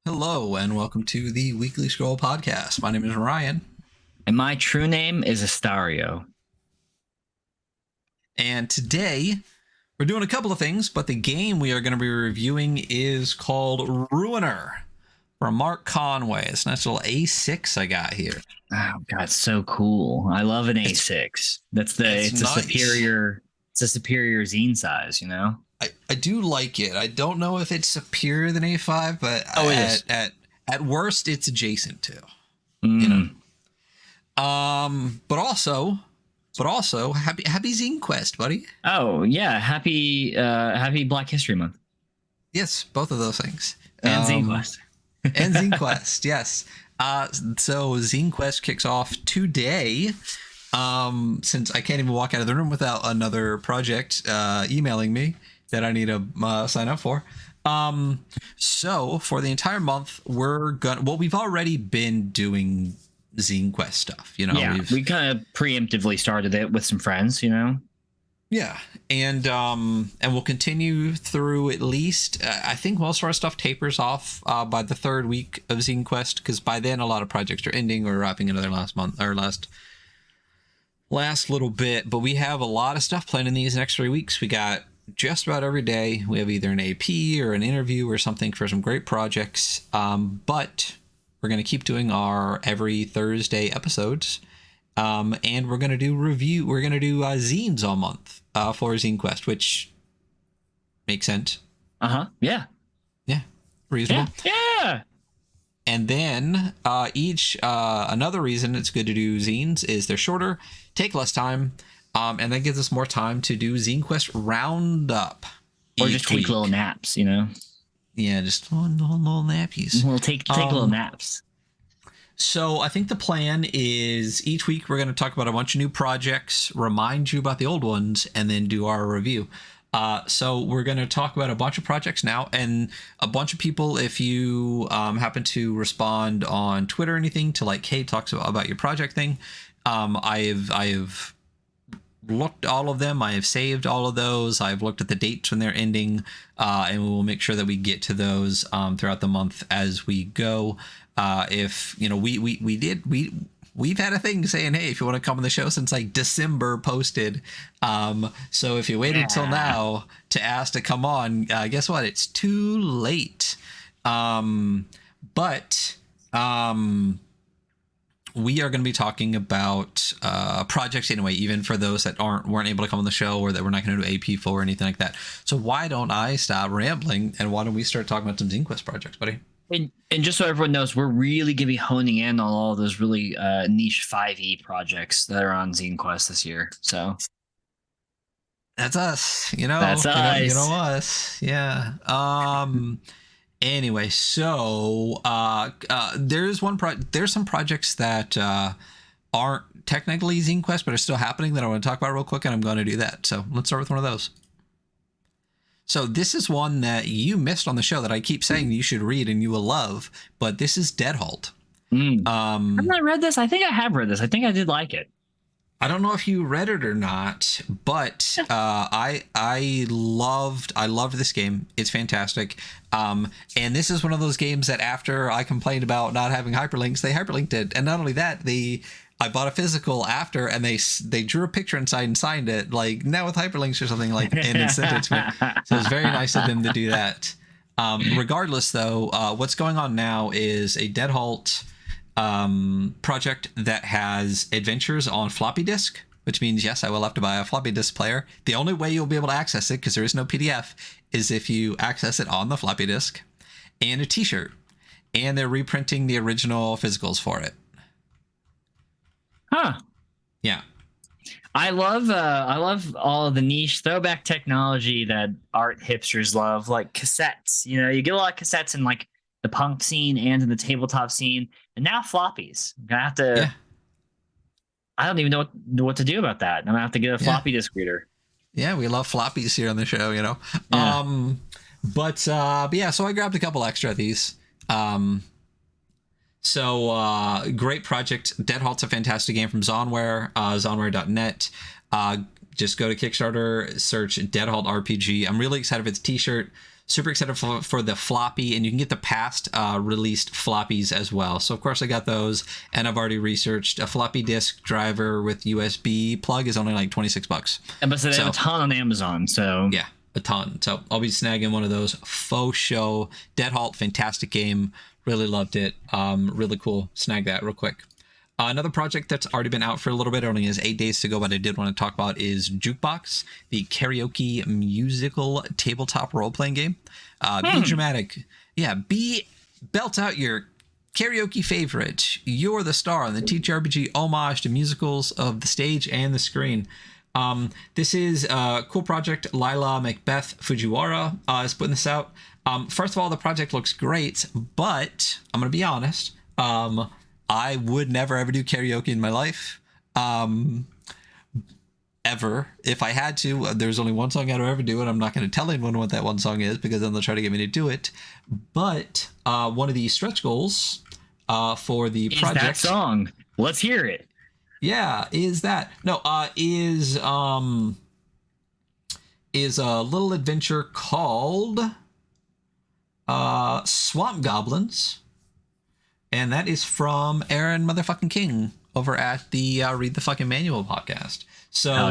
Hello and welcome to the Weekly Scroll Podcast. My name is Ryan. And my true name is Astario. And today we're doing a couple of things, but the game we are going to be reviewing is called RUINER from Mark Conway. It's a nice little A6 I got here. Oh god, so cool. I love an A6. It's nice. A superior zine size, you know? I do like it. I don't know if it's superior than A5, but at worst it's adjacent to. You know. But also happy ZineQuest, buddy. Oh yeah, happy Black History Month. Yes, both of those things. And ZineQuest. And ZineQuest, yes. So ZineQuest kicks off today. Since I can't even walk out of the room without another project emailing me that I need to sign up for. So for the entire month, we've already been doing ZineQuest stuff, you know. Yeah, we kind of preemptively started it with some friends, you know. Yeah, and we'll continue through at least. I think most of our stuff tapers off by the third week of ZineQuest, because by then a lot of projects are ending or wrapping into their last month or last little bit. But we have a lot of stuff planned in these next 3 weeks. We got just about every day. We have either an AP or an interview or something for some great projects. But we're going to keep doing our every Thursday episodes. And we're going to do zines all month for ZineQuest, which makes sense. Yeah. Yeah. Reasonable. Yeah. And then another reason it's good to do zines is they're shorter, take less time, and that gives us more time to do ZineQuest Roundup. Or just take little naps, you know? Yeah, just little nappies. We'll take little naps. So I think the plan is each week we're going to talk about a bunch of new projects, remind you about the old ones, and then do our review. So we're going to talk about a bunch of projects now, and a bunch of people, if you happen to respond on Twitter or anything to like, hey, talks about your project thing, I've looked all of them. I have saved all of those. I've looked at the dates when they're ending, and we will make sure that we get to those throughout the month as we go. If you know, we've had a thing saying, hey, if you want to come on the show since like December posted. So if you waited till now to ask to come on, guess what? It's too late. But we are going to be talking about projects anyway, even for those that weren't able to come on the show or that we're not going to do AP for or anything like that. So why don't I stop rambling and why don't we start talking about some ZineQuest projects, buddy? And just so everyone knows, we're really going to be honing in on all those really niche 5e projects that are on ZineQuest this year. So that's us, you know. That's us. You know us, yeah. Anyway, so there's some projects that aren't technically ZineQuest but are still happening that I want to talk about real quick, and I'm going to do that. So let's start with one of those. So this is one that you missed on the show that I keep saying you should read and you will love, but this is Deadhalt. I've not read this. I think I have read this. I think I did like it. I don't know if you read it or not, but I loved this game. It's fantastic. And this is one of those games that after I complained about not having hyperlinks, they hyperlinked it. And not only that, I bought a physical after, and they drew a picture inside and signed it, like now with hyperlinks or something, like, and then sent it to me. So it's very nice of them to do that. Regardless, though, what's going on now is a Deadhalt project that has adventures on floppy disk, which means, yes, I will have to buy a floppy disk player. The only way you'll be able to access it, because there is no PDF, is if you access it on the floppy disk, and a t-shirt. And they're reprinting the original physicals for it. Huh. Yeah. I love all of the niche throwback technology that art hipsters love, like cassettes. You know, you get a lot of cassettes in like the punk scene and in the tabletop scene, and now floppies. I'm gonna have to. Yeah. I don't even know what to do about that. I'm gonna have to get a floppy disk reader. Yeah, we love floppies here on the show, you know. Yeah. But yeah, so I grabbed a couple extra of these. So great project. Deadhalt's a fantastic game from Zonware, zonware.net. Just go to Kickstarter, search Deadhalt RPG. I'm really excited for its t-shirt. super excited for the floppy, and you can get the past released floppies as well. So of course I got those, and I've already researched a floppy disk driver with USB plug is only like $26. But so they have a ton on Amazon, so yeah, a ton. So I'll be snagging one of those faux show. Dead Halt, fantastic game. Really loved it. Really cool. Snag that real quick. Another project that's already been out for a little bit, only has 8 days to go, but I did want to talk about is Jukebox, the karaoke musical tabletop role-playing game. Be dramatic. Yeah, belt out your karaoke favorite. You're the star on the TTRPG homage to musicals of the stage and the screen. This is a cool project. Lila Macbeth Fujiwara is putting this out. First of all, the project looks great, but I'm going to be honest. I would never ever do karaoke in my life. Ever. If I had to, there's only one song I'd ever do, and I'm not going to tell anyone what that one song is because then they'll try to get me to do it. But one of the stretch goals for the project. Is that song? Let's hear it. Yeah, is that. No, is a little adventure called Swamp Goblins. And that is from Aaron motherfucking King over at the Read the Fucking Manual podcast. So,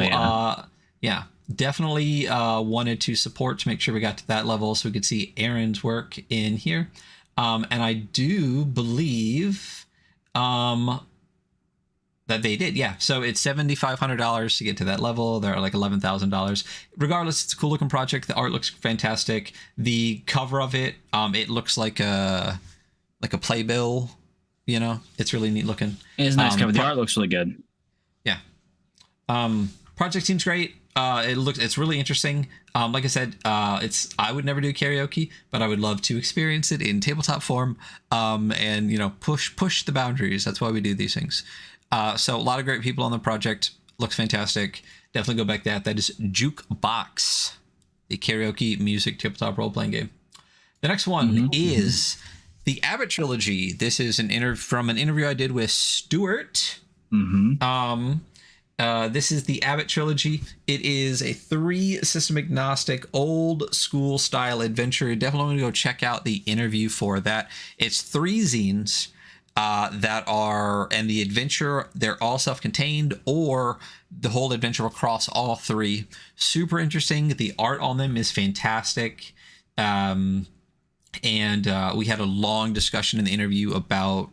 yeah, definitely wanted to support to make sure we got to that level so we could see Aaron's work in here. And I do believe that they did. Yeah. So it's $7,500 to get to that level. They're like $11,000. Regardless, it's a cool looking project. The art looks fantastic. The cover of it, it looks like a playbill, you know. It's really neat looking. It is nice cover. The art looks really good. Yeah. Project seems great. It's really interesting. Like I said, I would never do karaoke, but I would love to experience it in tabletop form. And you know, push the boundaries. That's why we do these things. So a lot of great people on the project. Looks fantastic. Definitely go back to that. That is Jukebox, the karaoke music tabletop role playing game. The next one is the Abbott trilogy. This is from an interview I did with Stuart. This is the Abbott trilogy. It is a 3 system agnostic, old school style adventure. You're definitely going to go check out the interview for that. It's 3 zines that are, and the adventure, they're all self-contained, or the whole adventure across all 3. Super interesting. The art on them is fantastic. And we had a long discussion in the interview about,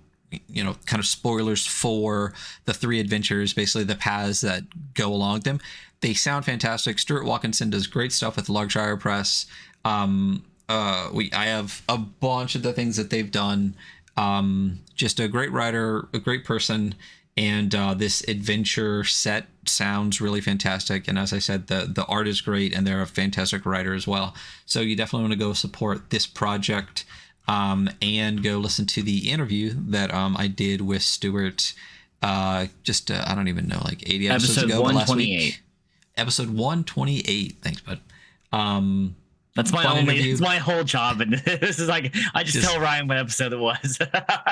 you know, kind of spoilers for the 3 adventures, basically the paths that go along them. They sound fantastic. Stuart Walkinson does great stuff with Larkshire Press. I have a bunch of the things that they've done. Just a great writer, a great person, and this adventure set sounds really fantastic. And as I said, the art is great, and they're a fantastic writer as well. So you definitely want to go support this project, and go listen to the interview that I did with Stuart. I don't even know, like 80 episodes ago. Episode 128. Episode 128. Thanks, bud. That's my whole job, and this is like I just tell Ryan what episode it was.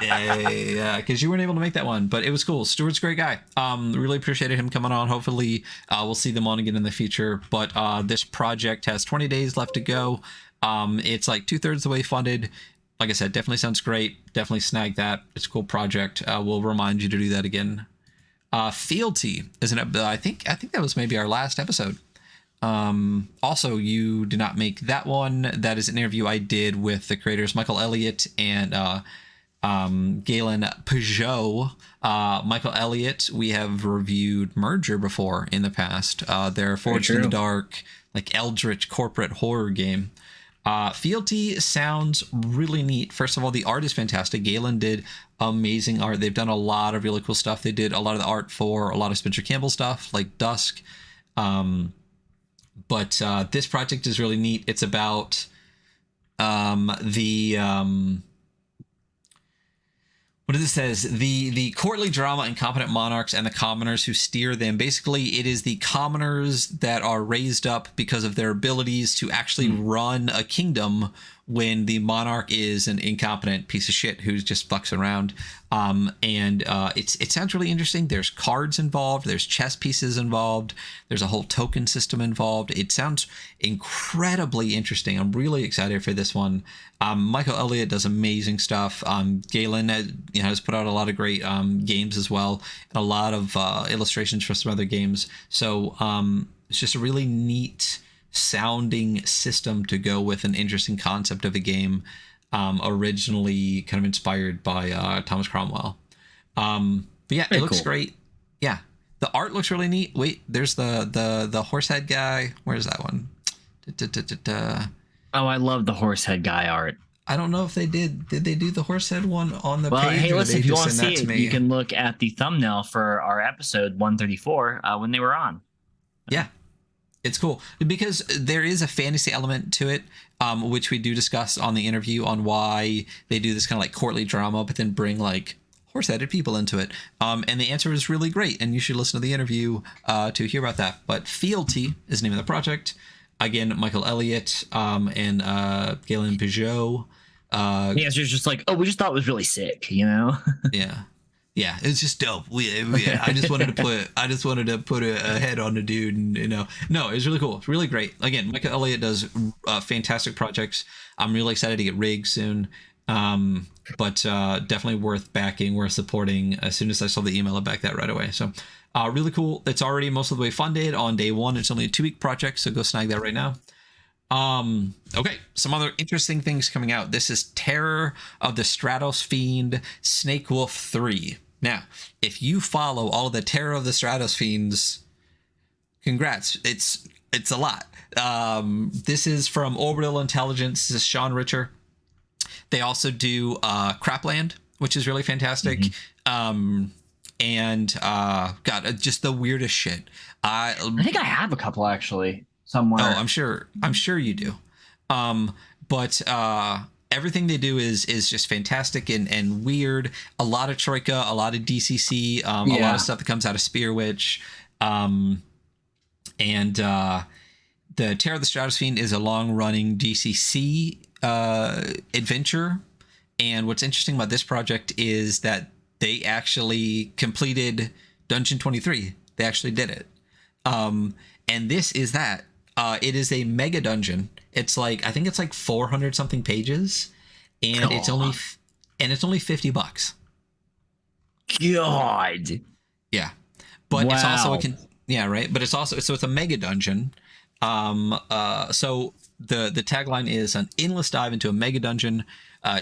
yeah, because you weren't able to make that one, but it was cool. Stuart's a great guy. Really appreciated him coming on. Hopefully, we'll see them on again in the future. But this project has 20 days left to go. It's like 2/3 of the way funded. Like I said, definitely sounds great. Definitely snag that. It's a cool project. We'll remind you to do that again. Fealty isn't it? I think that was maybe our last episode. Also, you did not make that one. That is an interview I did with the creators Michael Elliott and Galen Peugeot. Michael Elliott, we have reviewed Merger before in the past. They're Forged in the Dark, like eldritch corporate horror game. Fealty sounds really neat. First of all, the art is fantastic. Galen did amazing art. They've done a lot of really cool stuff. They did a lot of the art for a lot of Spencer Campbell stuff, like Dusk. But this project is really neat. It's about what it says, the courtly drama, incompetent monarchs, and the commoners who steer them. Basically, it is the commoners that are raised up because of their abilities to actually run a kingdom when the monarch is an incompetent piece of shit who just fucks around. It sounds really interesting. There's cards involved. There's chess pieces involved. There's a whole token system involved. It sounds incredibly interesting. I'm really excited for this one. Michael Elliott does amazing stuff. Galen has put out a lot of great games as well, and a lot of illustrations for some other games. So it's just a really neat sounding system to go with an interesting concept of a game, originally kind of inspired by Thomas Cromwell. But yeah, very it looks great. Yeah, the art looks really neat. Wait, there's the horsehead guy. Where's that one? Oh, I love the horsehead guy art. I don't know if they did they do the horsehead one on the page? Hey, listen, if you want to see it, you can look at the thumbnail for our episode 134 when they were on. Yeah. It's cool because there is a fantasy element to it, which we do discuss on the interview on why they do this kind of like courtly drama, but then bring like horse-headed people into it. And the answer is really great, and you should listen to the interview to hear about that. But Fealty is the name of the project. Again, Michael Elliott and Galen Peugeot. The answer is just like, oh, we just thought it was really sick, you know? Yeah. Yeah, it's just dope. I just wanted to put a head on the dude, and no, it's really cool. It's really great. Again, Michael Elliott does fantastic projects. I'm really excited to get rigged soon, but definitely worth backing, worth supporting. As soon as I saw the email, I backed that right away. So really cool. It's already most of the way funded on day one. It's only a 2-week project, so go snag that right now. Okay, some other interesting things coming out. This is Terror of the Stratos Fiend Snake Wolf 3. Now, if you follow all of the Terror of the Stratos Fiends, congrats. It's a lot. This is from Orbital Intelligence. This is Sean Richer. They also do Crapland, which is really fantastic. Mm-hmm. God, just the weirdest shit. I think I have a couple actually. Somewhere. Oh, I'm sure you do. But everything they do is just fantastic and weird. A lot of Troika, a lot of DCC, a lot of stuff that comes out of Spear Witch. The Terror of the Stratos Fiend is a long-running DCC adventure. And what's interesting about this project is that they actually completed Dungeon 23. They actually did it. And this is that. It is a mega dungeon. It's like, I think it's like 400 something pages, and it's only $50. God. Yeah. But it's also right. But it's also, so it's a mega dungeon. So the tagline is an endless dive into a mega dungeon,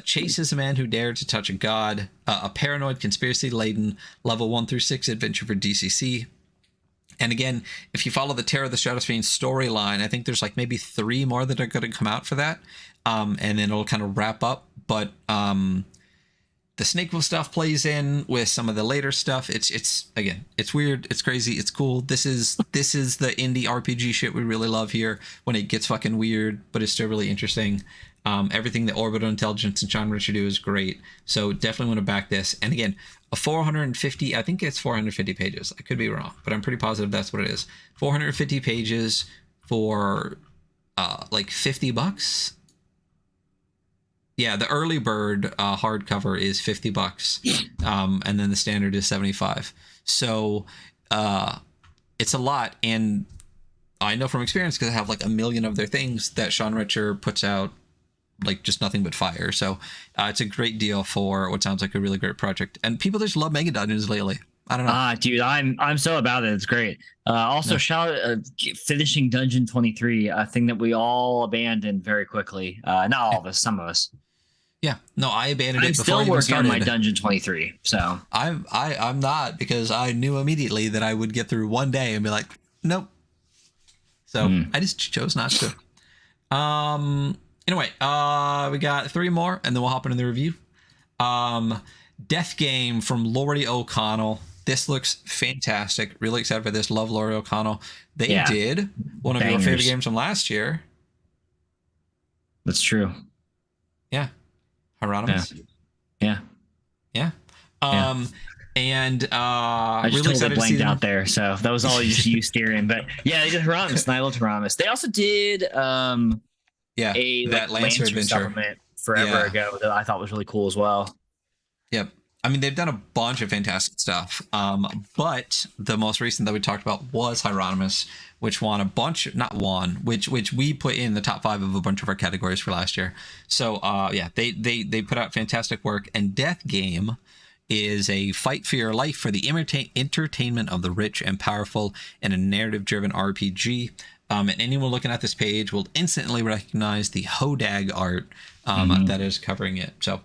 chases a man who dared to touch a god, a paranoid conspiracy laden level 1 through 6 adventure for DCC. And again, if you follow the Terror of the Stratos Fiend storyline, I think there's like maybe 3 more that are going to come out for that. And then it'll kind of wrap up. But the Snake Wolf stuff plays in with some of the later stuff. It's weird. It's crazy. It's cool. This is the indie RPG shit we really love here, when it gets fucking weird, but it's still really interesting. Everything that Orbital Intelligence and Sean Richer do is great. So definitely want to back this. And again, a 450, I think it's 450 pages. I could be wrong, but I'm pretty positive that's what it is. 450 pages for like $50. Yeah, the early bird hardcover is $50. And then the standard is $75. So it's a lot. And I know from experience, because I have like a million of their things that Sean Richer puts out, like just nothing but fire. So it's a great deal for what sounds like a really great project, and people just love mega dungeons lately. I don't know. Dude, I'm so about it. It's great. Also, shout out finishing Dungeon 23, a thing that we all abandoned very quickly. Not all of us, some of us. Yeah, no, I abandoned it before I even still working started. on my Dungeon 23. So I'm not, because I knew immediately that I would get through one day and be like, nope. So I just chose not to. Anyway, we got 3 more, and then we'll hop into the review. Death Game from Laurie O'Connell. This looks fantastic. Really excited for this. Love Laurie O'Connell. They did one of your favorite games from last year. That's true. Yeah. Hieronymus. Yeah. And I just really totally blanked out there, so that was all just you steering. But yeah, they did Hieronymus, and I loved Hieronymus. They also did Yeah, a that like Lancer adventure supplement forever Yeah. ago that I thought was really cool as well. Yep. I mean, they've done a bunch of fantastic stuff. But the most recent that we talked about was Hieronymus, which won a bunch, not won, which we put in the top 5 of a bunch of our categories for last year. So yeah, they put out fantastic work. And Death Game is a fight for your life for the entertainment of the rich and powerful in a narrative-driven RPG. And anyone looking at this page will instantly recognize the Hodag art that is covering it. So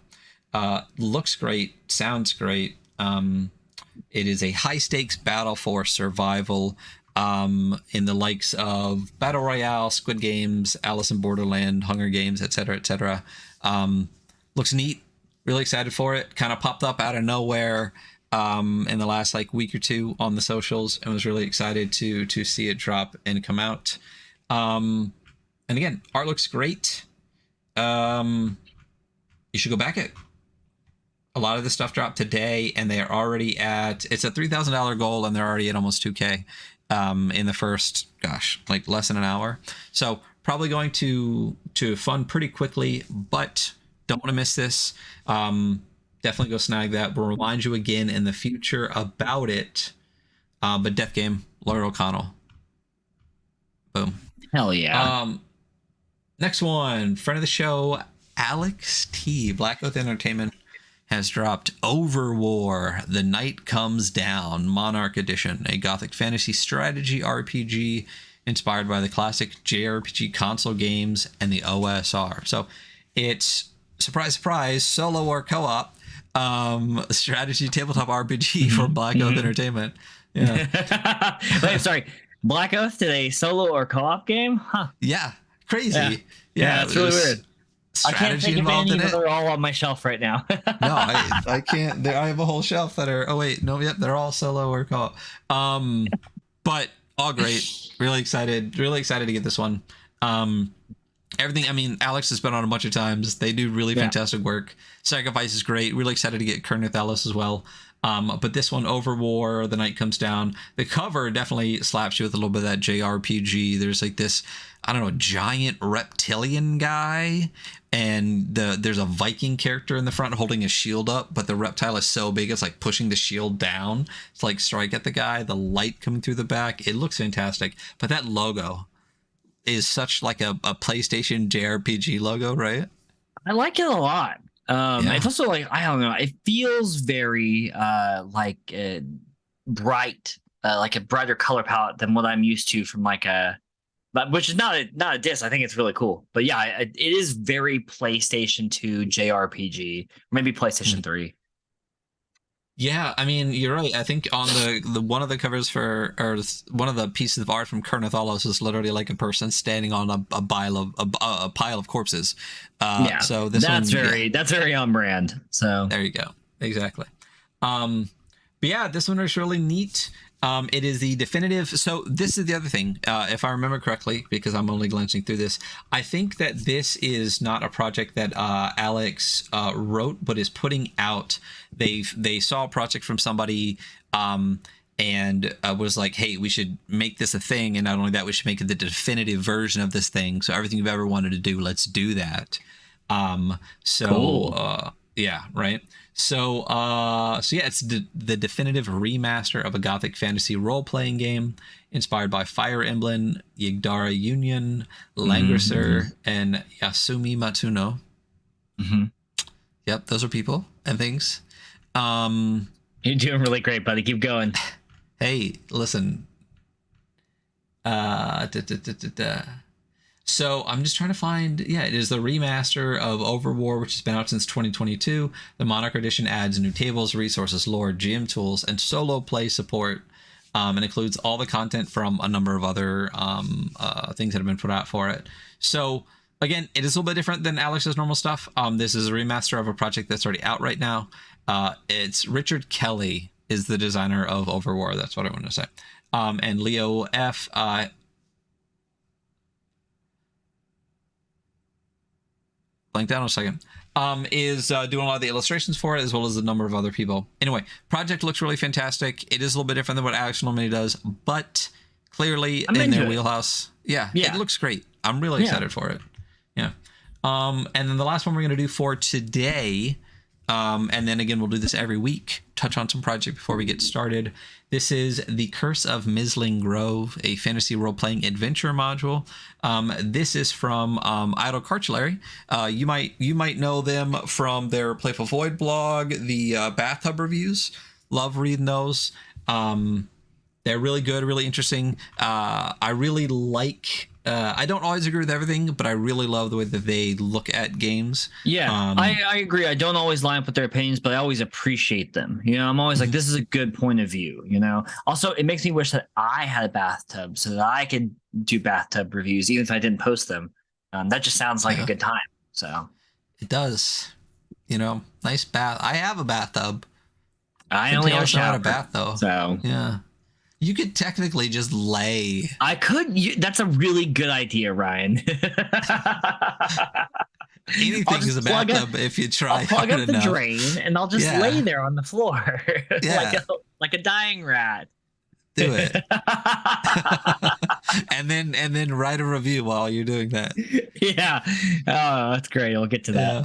looks great, sounds great. It is a high-stakes battle for survival in the likes of Battle Royale, Squid Games, Alice in Borderland, Hunger Games, etc., etc. Looks neat. Really excited for it. Kind of popped up out of nowhere in the last like week or two on the socials, and was really excited to see it drop and come out. And again, art looks great. You should go back it. A lot of this stuff dropped today, and they are already at, it's a $3,000 goal, and they're already at almost 2K in the first, gosh, like less than an hour. So probably going to fund pretty quickly, but don't want to miss this. Definitely go snag that. We'll remind you again in the future about it. But Death Game, Laura O'Connell. Boom. Hell yeah. Next one, friend of the show, Alex T. Black Oath Entertainment has dropped Overwar, The Night Comes Down, Monarch Edition, a gothic fantasy strategy RPG inspired by the classic JRPG console games and the OSR. So it's, surprise, surprise, solo or co-op strategy tabletop RPG for Black Oath Entertainment. Yeah. Wait, sorry. Black Oath did a solo or co-op game? Huh. Yeah. Crazy. Yeah, it's really weird. I can't think of any, but they're all on my shelf right now. No, I can't. I have a whole shelf that are. Oh wait, no, yep, they're all solo or co-op. But all great. Really excited to get this one. Everything. I mean, Alex has been on a bunch of times. They do really fantastic work. Sacrifice is great. Really excited to get Kerneth Ellis as well. But this one, Overwar, The Night Comes Down. The cover definitely slaps you with a little bit of that JRPG. There's like this, I don't know, giant reptilian guy, and there's a Viking character in the front holding a shield up, but the reptile is so big it's like pushing the shield down. It's like strike at the guy. The light coming through the back. It looks fantastic. But that logo is such like a PlayStation JRPG logo, right? I like it a lot. It's also like, I don't know, it feels very bright, like a brighter color palette than what I'm used to from like but which is not a diss. I think it's really cool. But yeah, it is very PlayStation 2 JRPG, maybe PlayStation 3. Yeah, I mean, you're right. I think on the one of the covers for, or one of the pieces of art from Kerneth Ellis is literally like a person standing on a pile of corpses. So that's very on brand. So there you go. Exactly. But yeah, this one is really neat. It is the definitive. So this is the other thing, if I remember correctly, because I'm only glancing through this. I think that this is not a project that Alex wrote, but is putting out. They saw a project from somebody and was like, hey, we should make this a thing. And not only that, we should make it the definitive version of this thing. So everything you've ever wanted to do, let's do that. Cool. Yeah, right. So yeah, it's the definitive remaster of a gothic fantasy role-playing game inspired by Fire Emblem, Yigdara Union, Langrisser, and Yasumi Matsuno. Yep, those are people and things. You're doing really great, buddy. Keep going. Hey, listen. So I'm just trying to find, it is the remaster of Overwar, which has been out since 2022. The Monarch Edition adds new tables, resources, lore, GM tools, and solo play support, and includes all the content from a number of other things that have been put out for it. So again, it is a little bit different than Alex's normal stuff. This is a remaster of a project that's already out right now. It's Richard Kelly is the designer of Overwar. That's what I want to say. And Leo F. Blank down a second. Is doing a lot of the illustrations for it, as well as a number of other people. Anyway, project looks really fantastic. It is a little bit different than what Alex normally does, but clearly in their wheelhouse. Yeah, it looks great. I'm really excited for it. Yeah. And then the last one we're going to do for today, and then again, we'll do this every week, touch on some project before we get started. This is The Curse of Misling Grove, a fantasy role-playing adventure module. This is from Idle Cartulary. You might know them from their Playful Void blog, the bathtub reviews. Love reading those. They're really good, really interesting. I really like... I don't always agree with everything, but I really love the way that they look at games. Yeah, I agree. I don't always line up with their opinions, but I always appreciate them. You know, I'm always like, this is a good point of view, you know? Also, it makes me wish that I had a bathtub so that I could do bathtub reviews, even if I didn't post them. That just sounds like a good time. So it does. You know, nice bath. I have a bathtub. I only have a shower. Not a bath, though. So, yeah. You could technically just lay. I could. That's a really good idea, Ryan. Anything is a bathtub if you try. I'll plug up the drain and I'll just lay there on the floor like a dying rat. Do it. and then write a review while you're doing that. Yeah. Oh, that's great. I'll get to that. Yeah.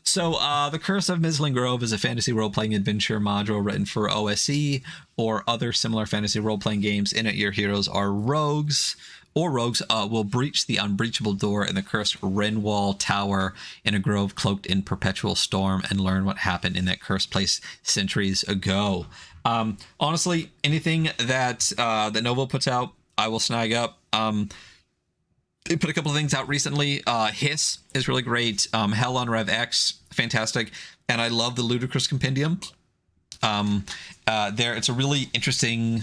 So, The Curse of Misling Grove is a fantasy role-playing adventure module written for OSE or other similar fantasy role-playing games. In it, your heroes are rogues, will breach the unbreachable door in the cursed Renwall Tower in a grove cloaked in perpetual storm and learn what happened in that cursed place centuries ago. Honestly, anything that that Novo puts out, I will snag up. They put a couple of things out recently. Hiss is really great. Hell on Rev X, fantastic. And I love the Ludicrous Compendium. It's a really interesting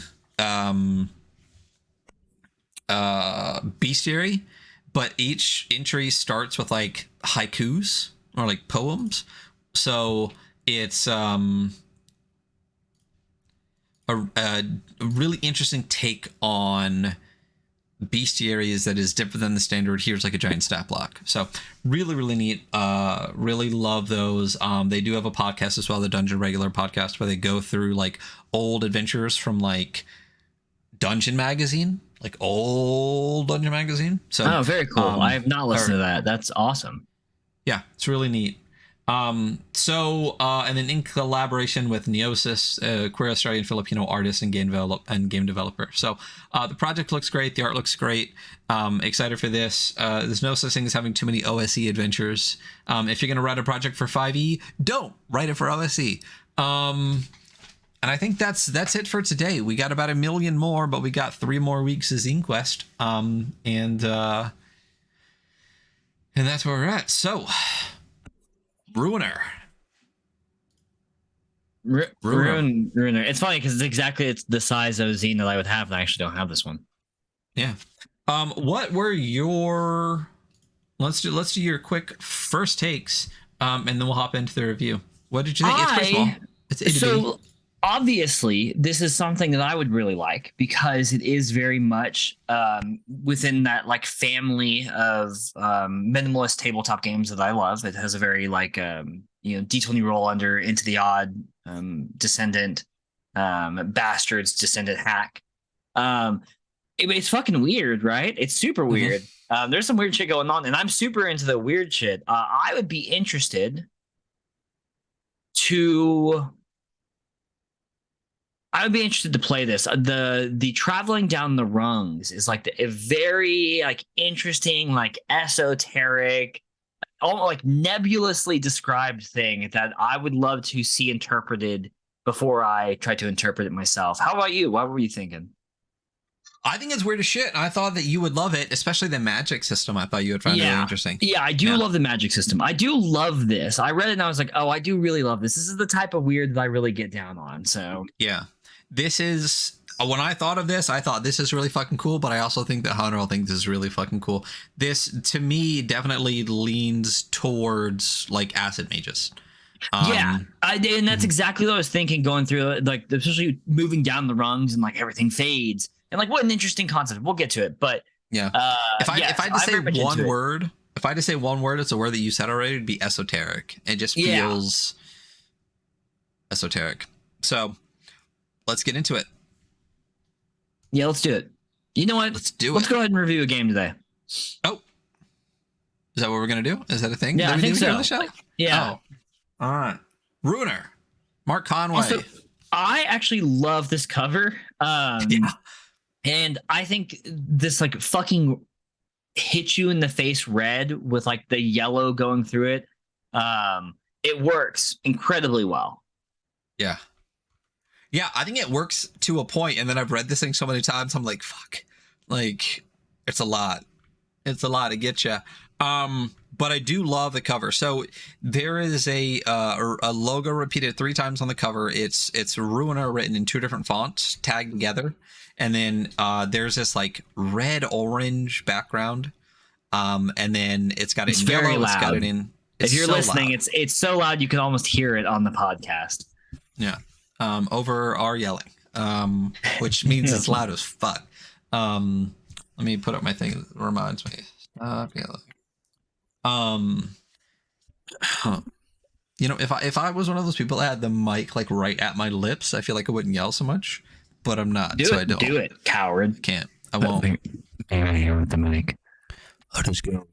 bestiary, but each entry starts with like haikus or like poems. So it's a really interesting take on bestiaries that is different than the standard here's like a giant stat block. So really, really neat. Really love those. They do have a podcast as well, the Dungeon Regular podcast, where they go through like old adventures from like Dungeon Magazine, like old Dungeon Magazine. So very cool. I have not listened to that. That's awesome. Yeah, it's really neat. And then in collaboration with Neosis, a queer Australian Filipino artist and game developer. So the project looks great. The art looks great. Excited for this. There's no such thing as having too many OSE adventures. If you're going to write a project for 5e, don't write it for OSE. And I think that's it for today. We got about 1 million more, but we got 3 more weeks of ZineQuest. And that's where we're at. So... RUINER. RUINER. It's funny because it's the size of zine that I would have, and I actually don't have this one. Yeah. What were your... Let's do your quick first takes, and then we'll hop into the review. What did you think? It's pretty small. It's A to so B. Obviously, this is something that I would really like because it is very much within that like family of minimalist tabletop games that I love. It has a very like D20 roll under, Into the Odd, Descendant, Bastards, Descendant hack. It's fucking weird, right? It's super weird. There's some weird shit going on, and I'm super into the weird shit. I would be interested to play this. The traveling down the rungs is like a very like interesting, like esoteric, almost like nebulously described thing that I would love to see interpreted before I try to interpret it myself. How about you? What were you thinking? I think it's weird as shit. I thought that you would love it, especially the magic system. I thought you would find it really interesting. Yeah, I do love the magic system. I do love this. I read it and I was like, oh, I do really love this. This is the type of weird that I really get down on. So yeah. This is, when I thought of this, I thought this is really fucking cool, but I also think that Hunter will think this is really fucking cool. This, to me, definitely leans towards, like, acid mages. And that's exactly what I was thinking going through it, like, especially moving down the rungs and, like, everything fades. And, like, what an interesting concept. We'll get to it, but... Yeah. If I had to say one word, it's a word that you said already, it'd be esoteric. It just feels esoteric. So... let's get into it. Yeah, let's do it. You know what? Let's do it. Let's go ahead and review a game today. Oh. Is that what we're gonna do? Is that a thing? Yeah, that I we think do so. here on the show? Yeah. Oh, all right. Ruiner, Mark Conway. Also, I actually love this cover. Yeah. And I think this like fucking hit you in the face red with like the yellow going through it. It works incredibly well. Yeah. Yeah, I think it works to a point, and then I've read this thing so many times, I'm like, fuck. Like, it's a lot. It's a lot to get you. But I do love the cover. So there is a logo repeated 3 times on the cover. It's Ruiner written in 2 different fonts tagged together. And then there's this like red orange background. And then it's got it in very yellow. loud. It's got it in. If you're so listening, loud. it's so loud you can almost hear it on the podcast. Yeah. Over our yelling. Which means it's loud as fuck. Let me put up my thing that reminds me. Stop yelling. You know, if I was one of those people that had the mic like right at my lips, I feel like I wouldn't yell so much, but I'm not, so I don't. Do it, coward. Can't. I won't. I'm here with the mic. I'll just go.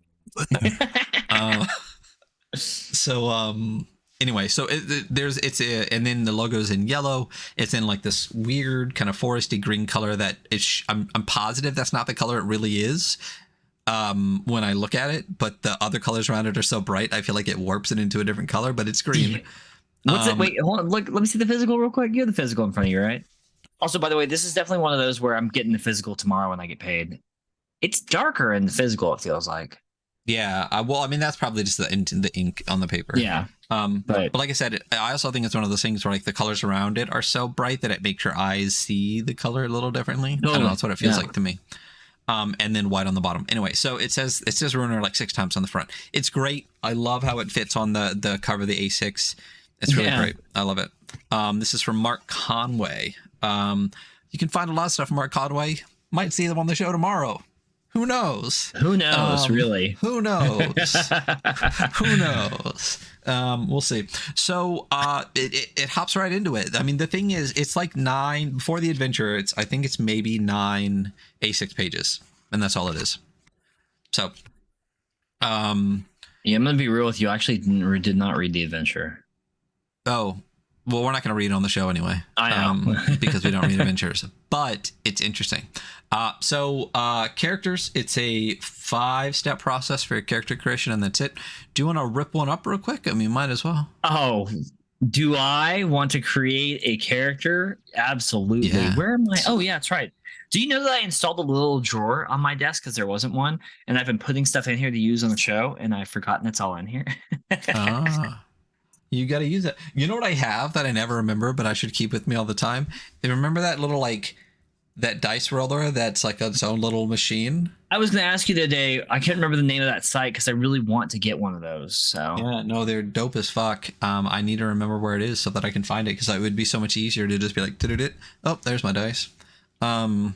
Anyway, so and then the logo's in yellow. It's in like this weird kind of foresty green color that I'm positive that's not the color it really is. When I look at it, but the other colors around it are so bright, I feel like it warps it into a different color, but it's green. What's it? Wait, hold on. Look, let me see the physical real quick. You have the physical in front of you, right? Also, by the way, this is definitely one of those where I'm getting the physical tomorrow when I get paid. It's darker in the physical, it feels like. Yeah. Well, I mean, that's probably just the ink on the paper. Yeah. But like I said, I also think it's one of those things where like the colors around it are so bright that it makes your eyes see the color a little differently. I don't know. That's what it feels like to me. And then white on the bottom. Anyway, so it says Ruiner like 6 times on the front. It's great. I love how it fits on the cover of the A6. It's really great. I love it. This is from Mark Conway. You can find a lot of stuff from Mark Conway. Might see them on the show tomorrow. Who knows? Who knows, really? Who knows? Who knows? We'll see. So it hops right into it. I mean, the thing is, it's like 9 before the adventure. I think it's maybe 9 A6 pages, and that's all it is. So, yeah, I'm gonna be real with you. I actually did not read the adventure. Oh, well, we're not going to read it on the show anyway. I know. Because we don't read adventures, but it's interesting. So characters, it's a 5-step process for your character creation, and that's it. Do you want to rip one up real quick? I mean, might as well. Oh, do I want to create a character? Absolutely. Yeah. Where am I? Oh, yeah, that's right. Do you know that I installed a little drawer on my desk because there wasn't one, and I've been putting stuff in here to use on the show, and I've forgotten it's all in here. You got to use it. You know what I have that I never remember, but I should keep with me all the time? You remember that little, like, that dice roller that's like its own little machine? I was going to ask you today. I can't remember the name of that site because I really want to get one of those. So yeah, no, they're dope as fuck. I need to remember where it is so that I can find it, because it would be so much easier to just be like, oh, there's my dice. I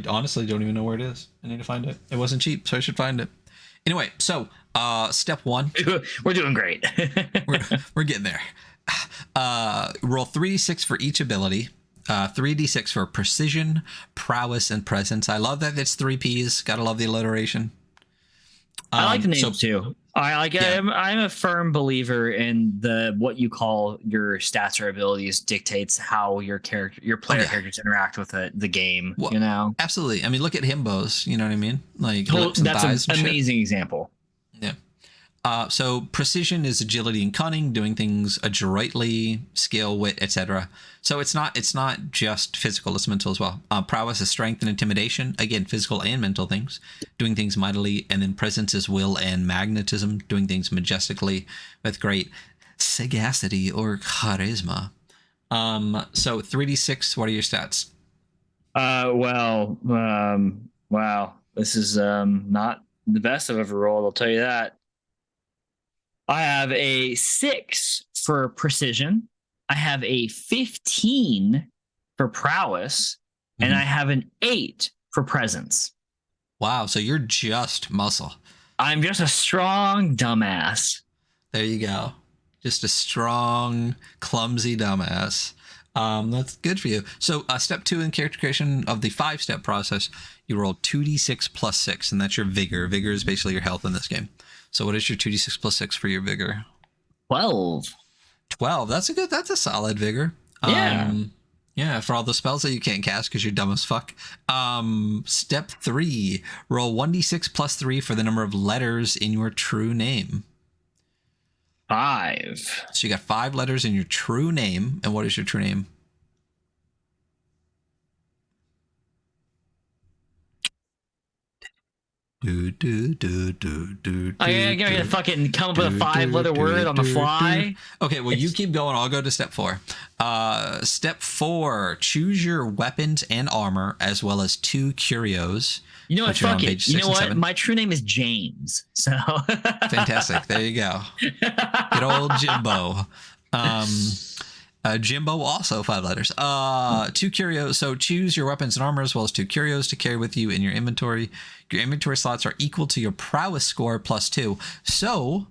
honestly don't even know where it is. I need to find it. It wasn't cheap, so I should find it. Anyway, so step 1. We're doing great. we're getting there. Roll 3d6 for each ability. 3d6 for precision, prowess, and presence. I love that it's 3 Ps. Gotta love the alliteration. I like the names too. I like. Yeah. I'm a firm believer in what you call your stats or abilities dictates how your player characters interact with the game. Well, you know, absolutely. I mean, look at himbos. You know what I mean? Like lips and that's thighs an and amazing example. Yeah. So precision is agility and cunning, doing things adroitly, skill, wit, etc. So it's not just physical, it's mental as well. Prowess is strength and intimidation, again, physical and mental things, doing things mightily. And then presence is will and magnetism, doing things majestically with great sagacity or charisma. So 3d6, what are your stats? Wow, this is not the best I've ever rolled, I'll tell you that. I have a 6 for precision. I have a 15 for prowess, and I have an 8 for presence. Wow, so you're just muscle. I'm just a strong dumbass. There you go. Just a strong, clumsy dumbass. That's good for you. So step 2 in character creation of the 5-step process, you roll 2d6 plus 6, and that's your vigor. Vigor is basically your health in this game. So what is your 2d6 plus 6 for your vigor? 12. 12. That's a solid vigor. Yeah. Yeah, for all the spells that you can't cast because you're dumb as fuck. Step 3, roll 1d6 plus 3 for the number of letters in your true name. 5. So you got 5 letters in your true name. And what is your true name? I gotta fucking come up with a 5-letter word on the fly. Okay, well, you keep going. I'll go to step 4. Step 4, choose your weapons and armor as well as 2 curios. You know what? Fuck it. You know what? My true name is James. So fantastic. There you go. Good old Jimbo. Jimbo also 5 letters. 2 curios. So choose your weapons and armor as well as 2 curios to carry with you in your inventory. Your inventory slots are equal to your prowess score plus 2. So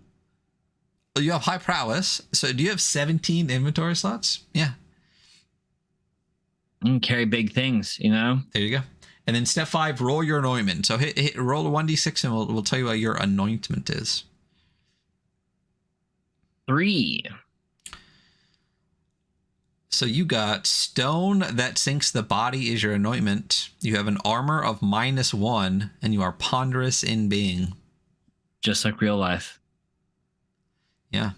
you have high prowess. So do you have 17 inventory slots? Yeah. Carry big things, you know? There you go. And then step 5, roll your anointment. So roll a 1d6 and we'll tell you what your anointment is. 3. So you got stone that sinks the body is your anointment. You have an armor of -1, and you are ponderous in being. Just like real life. Yeah.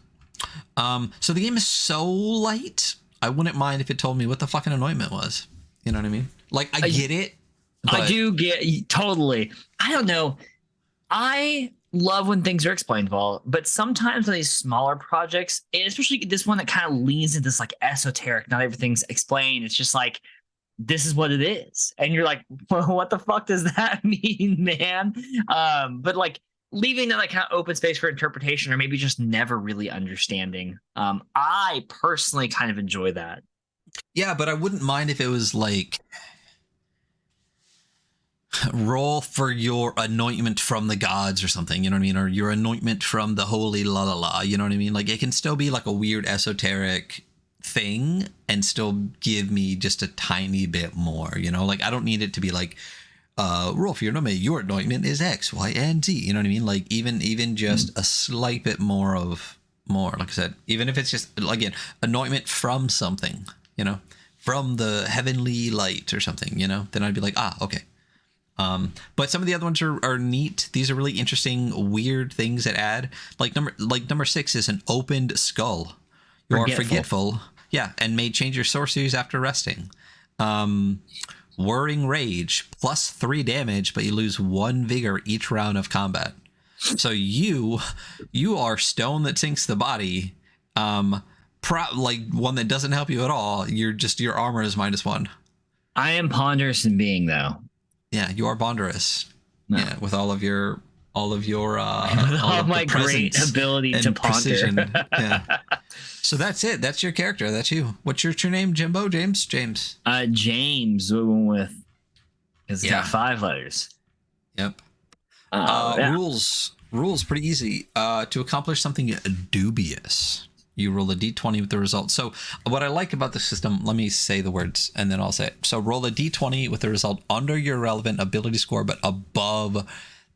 So the game is so light. I wouldn't mind if it told me what the fucking anointment was. You know what I mean? Like, I get it. I do get totally. I don't know. I love when things are explained well, but sometimes on these smaller projects, and especially this one that kind of leans into this like esoteric, not everything's explained. It's just like, this is what it is. And you're like, well, what the fuck does that mean, man? But like leaving that like kind of open space for interpretation, or maybe just never really understanding. I personally kind of enjoy that. Yeah, but I wouldn't mind if it was like, roll for your anointment from the gods or something, you know what I mean? Or your anointment from the holy la la la, you know what I mean? Like, it can still be like a weird esoteric thing and still give me just a tiny bit more, you know? Like, I don't need it to be like, roll for your anointment. Your anointment is X, Y, and Z, you know what I mean? Like, even just a slight bit more, like I said, even if it's just, again, anointment from something, you know? From the heavenly light or something, you know? Then I'd be like, okay. But some of the other ones are neat. These are really interesting, weird things that add. Like number 6 is an opened skull. You are forgetful. Yeah, and may change your sorceries after resting. Whirring rage, plus 3 damage, but you lose 1 vigor each round of combat. So you are stone that sinks the body. Like one that doesn't help you at all. Your armor is -1. I am ponderous in being though. Yeah, you are ponderous. No. Yeah, with all of your all of my great ability to ponder. Yeah. So that's it. That's your character. That's you. What's your true name, Jimbo? James? James. James we went with. It's got 5 letters. Yep. Rules pretty easy. To accomplish something dubious, you roll a d20 with the result. So what I like about the system, let me say the words and then I'll say it. So roll a d20 with the result under your relevant ability score, but above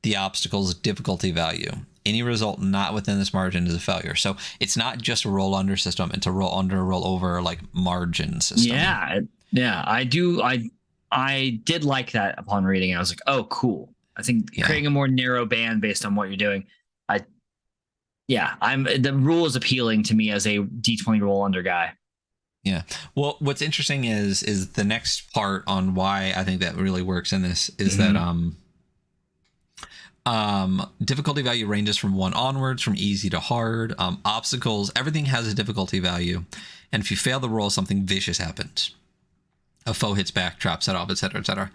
the obstacle's difficulty value. Any result not within this margin is a failure. So it's not just a roll under system. It's a roll under, roll over, like margin system. Yeah. I do. I did like that upon reading. I was like, oh, cool. I think creating a more narrow band based on what you're doing. The rule is appealing to me as a D20 roll under guy. Yeah. Well, what's interesting is the next part on why I think that really works in this is that difficulty value ranges from 1 onwards, from easy to hard. Obstacles, everything has a difficulty value, and if you fail the roll, something vicious happens. A foe hits back, traps it off, etc., etc.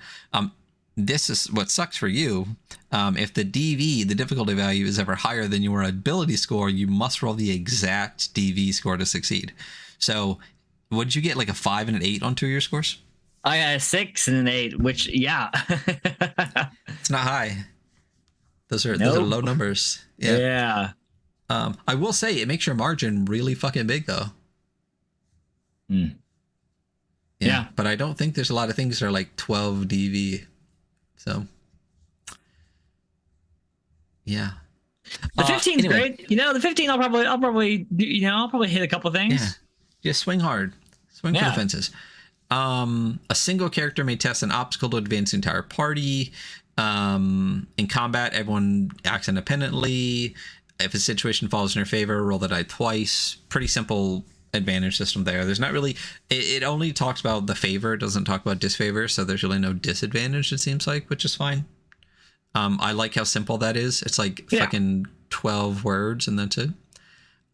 This is what sucks for you. If the DV, the difficulty value, is ever higher than your ability score, you must roll the exact DV score to succeed. So, what did you get? Like a 5 and an 8 on 2 of your scores? I got a 6 and an 8, which it's not high. Those are low numbers. Yeah. I will say it makes your margin really fucking big though. Yeah. But I don't think there's a lot of things that are like 12 DV. So, yeah. The 15's Anyway, great. You know, the 15 I'll probably hit a couple things. yeah, just swing hard, swing for the fences. A single character may test an obstacle to advance the entire party. In combat, everyone acts independently. If a situation falls in your favor, roll the die twice. Pretty simple advantage system there. There's not really, it only talks about the favor, it doesn't talk about disfavor, so there's really no disadvantage, it seems like, which is fine. I like how simple that is. It's like fucking 12 words and that's it.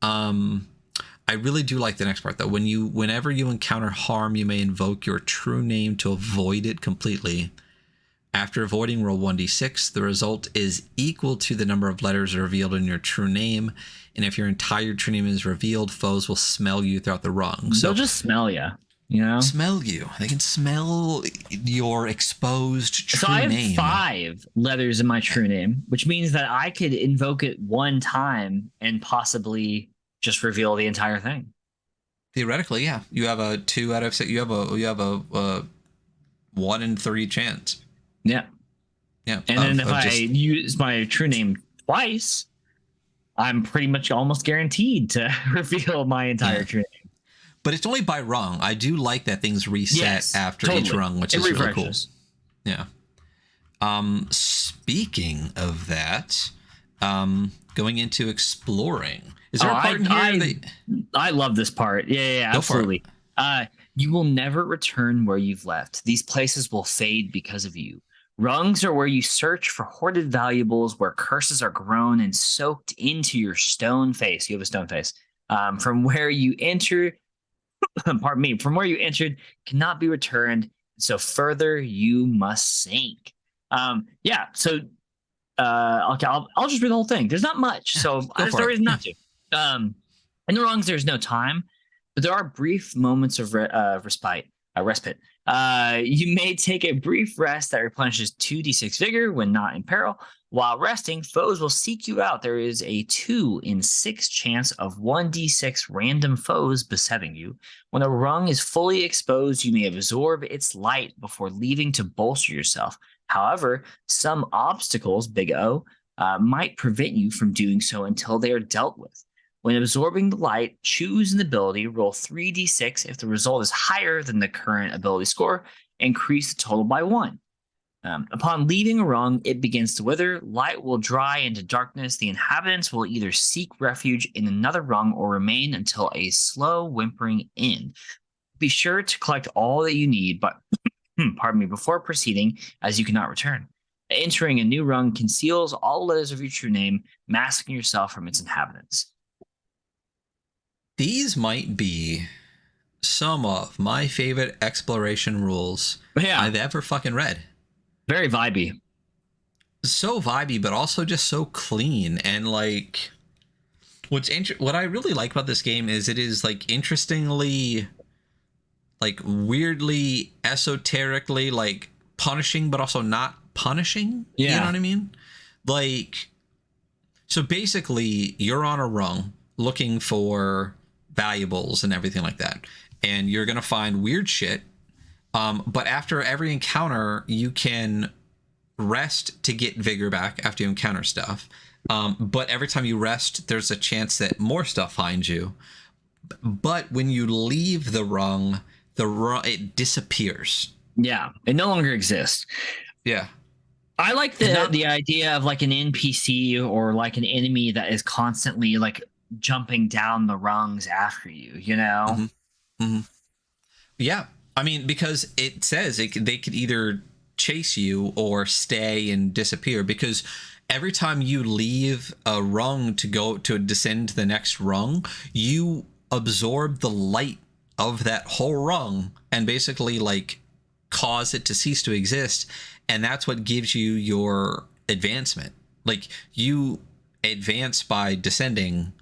I really do like the next part though. Whenever you encounter harm, you may invoke your true name to avoid it completely. After avoiding, roll 1d6. The result is equal to the number of letters revealed in your true name. And if your entire true name is revealed, foes will smell you throughout the rung. So they'll just smell you, you know? Smell you. They can smell your exposed true name. So I have 5 letters in my true name, which means that I could invoke it one time and possibly just reveal the entire thing. Theoretically, yeah. You have a 2 out of 6. You have a 1 in 3 chance. Yeah. Yeah. And then if I use my true name twice, I'm pretty much almost guaranteed to reveal my entire true name. But it's only by rung. I do like that things reset after each rung, which is really cool. Yeah. Speaking of that, going into exploring. Is there a part in here I love this part. Yeah, absolutely. You will never return where you've left. These places will fade because of you. Rungs are where you search for hoarded valuables, where curses are grown and soaked into your stone face. You have a stone face. From where you enter, pardon me, from where you entered cannot be returned. So further you must sink. So I'll just read the whole thing. There's not much, so there's no reason not to. In the rungs, there's no time, but there are brief moments of respite. You may take a brief rest that replenishes 2d6 vigor when not in peril. While resting, foes will seek you out. There is a 2 in 6 chance of 1d6 random foes besetting you. When a rung is fully exposed, you may absorb its light before leaving to bolster yourself. However, some obstacles, big O, might prevent you from doing so until they are dealt with. When absorbing the light, choose an ability, roll 3d6. If the result is higher than the current ability score, increase the total by 1. Upon leaving a rung, it begins to wither. Light will dry into darkness. The inhabitants will either seek refuge in another rung or remain until a slow whimpering end. Be sure to collect all that you need, but before proceeding, as you cannot return. Entering a new rung conceals all letters of your true name, masking yourself from its inhabitants. These might be some of my favorite exploration rules I've ever fucking read. Very vibey. So vibey, but also just so clean. And like, what I really like about this game is it is like interestingly, like weirdly, esoterically, like punishing, but also not punishing. Yeah. You know what I mean? Like, so basically you're on a rung looking for valuables and everything like that, and you're gonna find weird shit, but after every encounter you can rest to get vigor back after you encounter stuff, but every time you rest there's a chance that more stuff finds you, but when you leave the rung it disappears. It no longer exists. I like the idea of like an NPC or like an enemy that is constantly like jumping down the rungs after you, you know? Yeah. I mean, because it says they could either chase you or stay and disappear, because every time you leave a rung to go to descend to the next rung, you absorb the light of that whole rung and basically like cause it to cease to exist. And that's what gives you your advancement. Like, you advance by descending,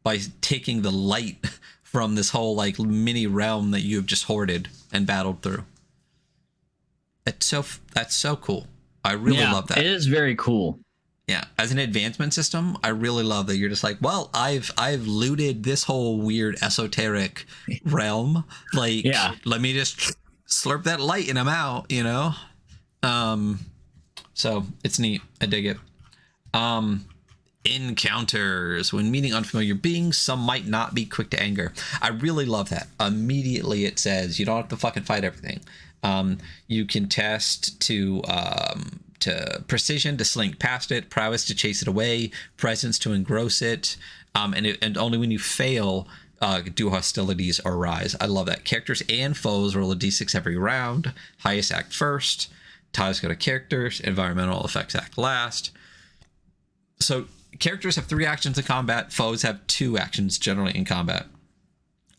by taking the light from this whole like mini realm that you have just hoarded and battled through. That's so cool. I really love that. It is very cool. Yeah, as an advancement system, I really love that you're just like, well, I've looted this whole weird esoteric realm. Like, let me just slurp that light and I'm out, you know? So it's neat. I dig it. Encounters. When meeting unfamiliar beings, some might not be quick to anger. I really love that. Immediately it says you don't have to fucking fight everything. You can test to precision to slink past it, prowess to chase it away, presence to engross it, and only when you fail do hostilities arise. I love that. Characters and foes roll a d6 every round. Highest act first. Ties go to characters. Environmental effects act last. So characters have 3 actions in combat. Foes have 2 actions generally in combat.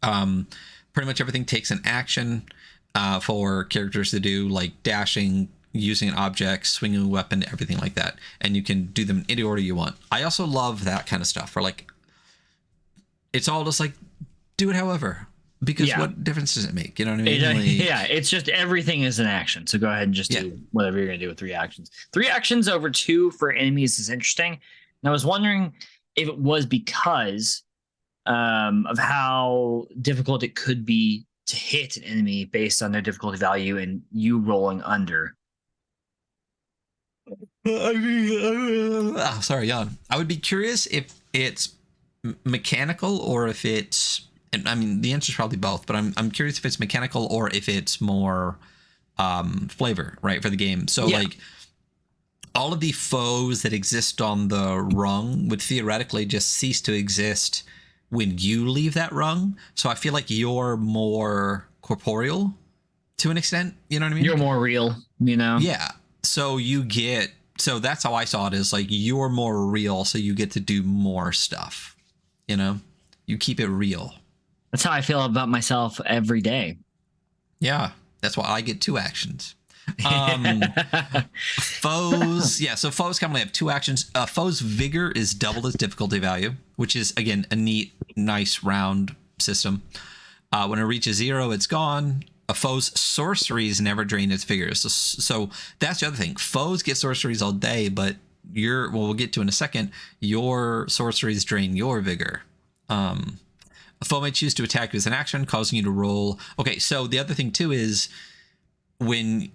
Pretty much everything takes an action for characters to do, like dashing, using an object, swinging a weapon, everything like that. And you can do them in any order you want. I also love that kind of stuff where like it's all just like do it however, because what difference does it make? You know what I mean? It's just everything is an action. So go ahead and just do whatever you're going to do with 3 actions. 3 actions over 2 for enemies is interesting. And I was wondering if it was because of how difficult it could be to hit an enemy based on their difficulty value and you rolling under. Sorry, yawn. I would be curious if it's mechanical or if it's, and I mean the answer is probably both, but I'm curious if it's mechanical or if it's more flavor, right, for the game. So like all of the foes that exist on the rung would theoretically just cease to exist when you leave that rung. So I feel like you're more corporeal to an extent, you know what I mean? You're more real, you know? Yeah. So so that's how I saw it, is like you're more real, so you get to do more stuff, you know? You keep it real. That's how I feel about myself every day. Yeah. That's why I get 2 actions. Foes, so foes commonly have 2 actions. Foes vigor is doubled its difficulty value, which is again a neat, nice round system. When it reaches 0, it's gone. A foe's sorceries never drain its vigor. So that's the other thing. Foes get sorceries all day, but we'll get to in a second, your sorceries drain your vigor. A foe may choose to attack you as an action, causing you to roll. Okay, so the other thing too is when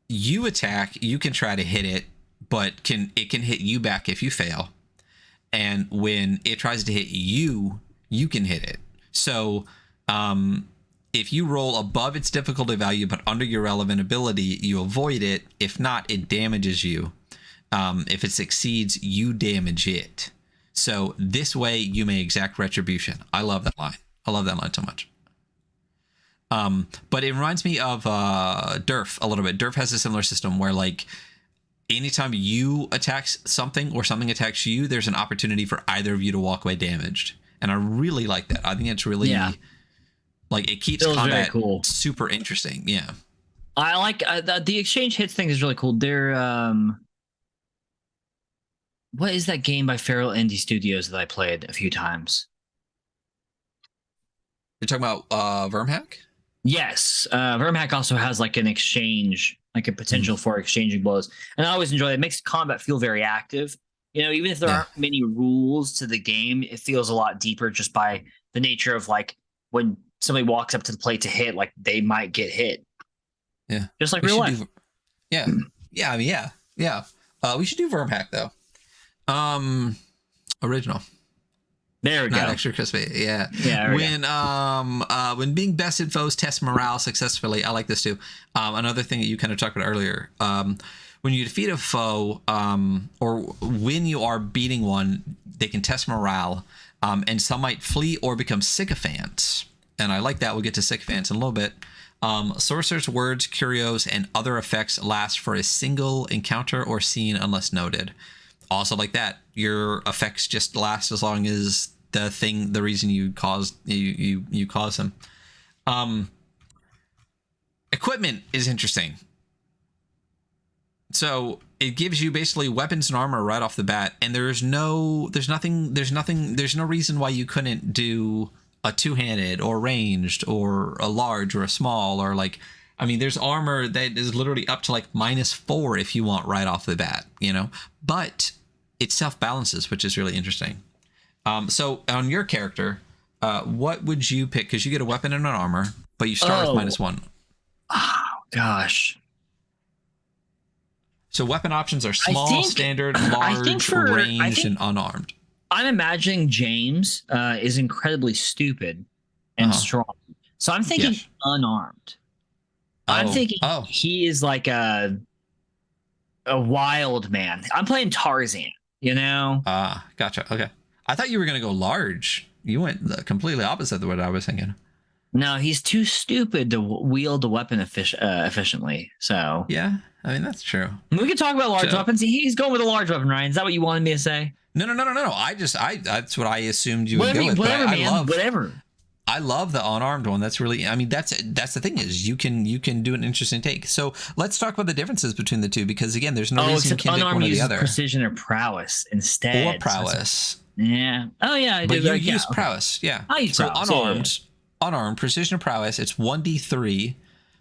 you attack, you can try to hit it, but it can hit you back if you fail. And when it tries to hit you, you can hit it. So if you roll above its difficulty value but under your relevant ability, you avoid it. If not, it damages you. If it succeeds, you damage it. So this way you may exact retribution. I love that line. I love that line so much. But it reminds me of Derf a little bit. Derf has a similar system where like anytime you attack something or something attacks you, there's an opportunity for either of you to walk away damaged. And I really like that. I think it's really like it keeps combat cool. Super interesting. Yeah. I like the exchange hits thing is really cool. They're what is that game by Feral Indie Studios that I played a few times? You're talking about Vermhack? Yes. Vermhack also has like an exchange, like a potential for exchanging blows. And I always enjoy it. It makes combat feel very active. You know, even if there aren't many rules to the game, it feels a lot deeper just by the nature of like when somebody walks up to the plate to hit, like they might get hit. Yeah. Just like real life. Yeah. I mean, yeah. We should do Vermhack though. Original. There we go. Not extra crispy. Yeah. When being bested, foes test morale successfully. I like this too. Another thing that you kind of talked about earlier. When you defeat a foe, or when you are beating one, they can test morale, and some might flee or become sycophants. And I like that. We'll get to sycophants in a little bit. Sorcerer's words, curios, and other effects last for a single encounter or scene unless noted. Also like that, your effects just last as long as the reason you cause them. Equipment is interesting. So it gives you basically weapons and armor right off the bat, and there's no reason why you couldn't do a two-handed or ranged or a large or a small, or like, I mean, there's armor that is literally up to like -4 if you want right off the bat, you know, but it self-balances, which is really interesting. So on your character, what would you pick? Because you get a weapon and an armor, but you start with -1. Oh, gosh. So weapon options are small, standard, large, ranged, and unarmed. I'm imagining James is incredibly stupid and strong. So I'm thinking Yes. unarmed. I'm thinking he is like a wild man. I'm playing Tarzan, you know? Gotcha. Okay. I thought you were going to go large. You went the completely opposite of what I was thinking. No, he's too stupid to wield a weapon efficiently. So Yeah, I mean, that's true. we can talk about large weapons. He's going with a large weapon, Ryan. Is that what you wanted me to say? No. That's what I assumed you would go with. Whatever, man. Whatever. I love the unarmed one. That's really, I mean, that's the thing is you can do an interesting take. So let's talk about the differences between the two, because again, there's no reason you can take one or the other. Precision or prowess instead. Or prowess. So yeah. Oh yeah. I but do. you use prowess. Yeah. I use prowess. Unarmed precision or prowess. It's 1d3,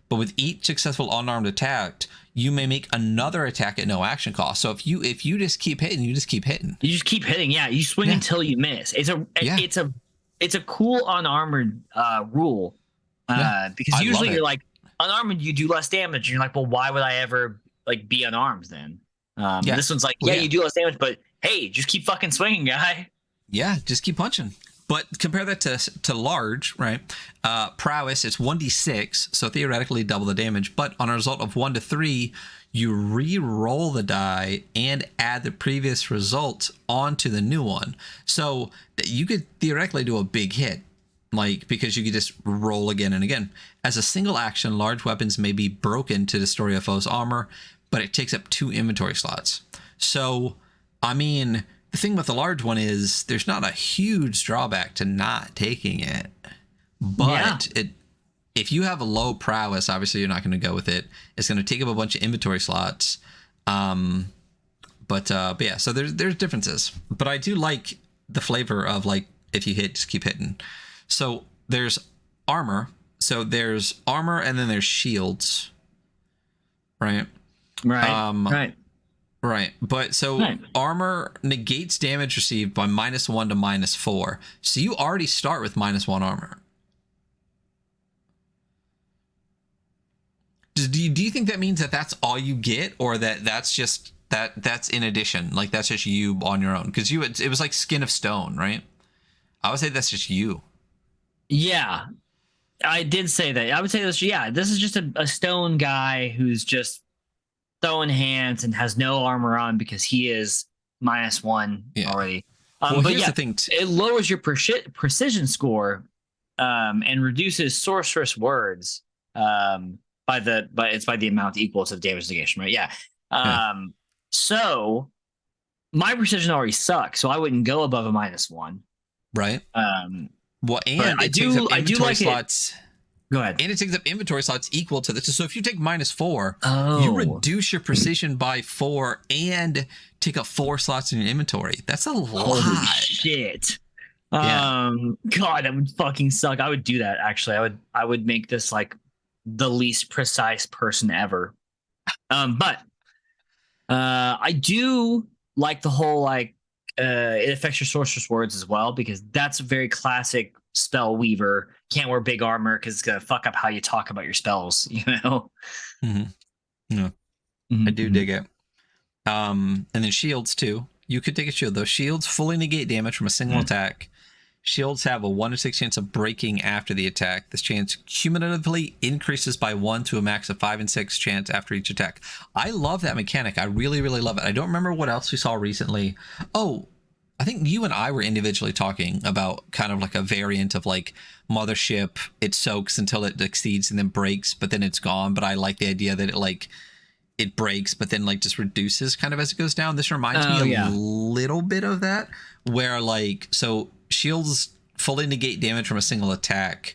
but with each successful unarmed attack, you may make another attack at no action cost. So if you just keep hitting, you just keep hitting. You just keep hitting. Yeah. You swing until you miss. It's a cool unarmored rule because usually you're like unarmored, you do less damage. And you're like, well, why would I ever like be unarmed then? This one's like, you do less damage, but hey, just keep fucking swinging, guy. Yeah, just keep punching. But compare that to large, right? Prowess, it's 1d6, so theoretically double the damage. But on a result of 1 to 3, you re-roll the die and add the previous result onto the new one. So you could theoretically do a big hit, like because you could just roll again and again. As a single action, large weapons may be broken to destroy a foe's armor, but it takes up 2 inventory slots. So, I mean, the thing with the large one is there's not a huge drawback to not taking it. But if you have a low prowess, obviously you're not going to go with it. It's going to take up a bunch of inventory slots. But yeah, so there's differences. But I do like the flavor of like if you hit, just keep hitting. So there's armor. So there's armor and then there's shields. Right? Right. Right. But so armor negates damage received by -1 to -4. So you already start with -1 armor. Do you think that means that that's all you get, or that's just that's in addition, like that's just you on your own? Because it was like Skin of Stone, right? I would say that's just you. Yeah, I did say that. I would say this. Yeah, this is just a stone guy who's just throwing hands and has no armor on because he is -1 already. Well, but here's the thing. It lowers your precision score and reduces sorceress words by the amount equal to the damage negation, right? Yeah. So my precision already sucks, so I wouldn't go above a -1. Right. Well, and it takes up inventory slots. Go ahead. And it takes up inventory slots equal to this. So if you take -4, you reduce your precision by 4 and take up 4 slots in your inventory. That's a lot. Holy shit. Yeah. God, that would fucking suck. I would do that, actually. I would make this like the least precise person ever. But I do like the whole like it affects your sorceress words as well, because that's a very classic spell weaver. Can't wear big armor because it's gonna fuck up how you talk about your spells, you know. Yeah. I do dig it. And then shields too. You could take a shield. Those shields fully negate damage from a single attack. Shields have a 1 to 6 chance of breaking after the attack. This chance cumulatively increases by 1 to a max of 5 and 6 chance after each attack. I love that mechanic. I really, really love it. I don't remember what else we saw recently. Oh, I think you and I were individually talking about kind of like a variant of like Mothership. It soaks until it exceeds and then breaks, but then it's gone. But I like the idea that it breaks, but then like just reduces kind of as it goes down. This reminds me a little bit of that, where like, so shields fully negate damage from a single attack,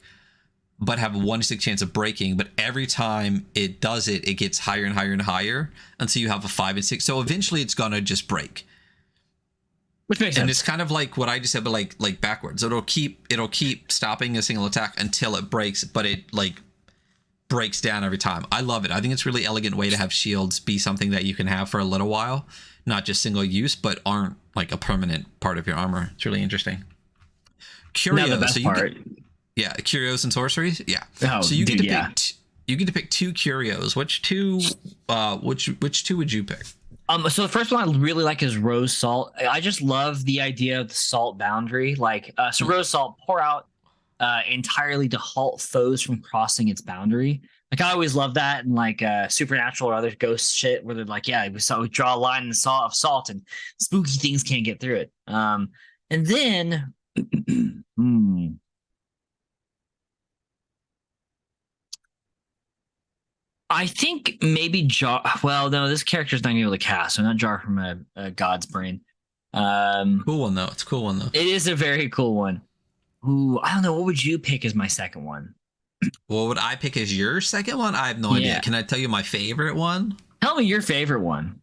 but have a 1 to 6 chance of breaking. But every time it does it, it gets higher and higher and higher until you have a 5 and 6. So eventually it's gonna just break. Which makes sense. And it's kind of like what I just said, but like backwards. It'll keep stopping a single attack until it breaks, but it like breaks down every time. I love it. I think it's a really elegant way to have shields be something that you can have for a little while, not just single use, but aren't like a permanent part of your armor. It's really interesting. Curios. The best part. Curios and sorceries. Yeah. Oh, so you get to pick. You get to pick 2 curios. Which two would you pick? So the first one I really like is rose salt. I just love the idea of the salt boundary. Like, so rose salt, pour out entirely to halt foes from crossing its boundary. Like I always love that, and like Supernatural or other ghost shit, where they're like, yeah, we draw a line in the salt of salt, and spooky things can't get through it. And then, I think maybe Jar. Well, no, this character's not gonna be able to cast, so not Jar from a God's Brain. Cool one though. It's a cool one though. It is a very cool one. Ooh, I don't know. What would you pick as my second one? What would I pick as your second one? I have no idea. Can I tell you my favorite one? Tell me your favorite one.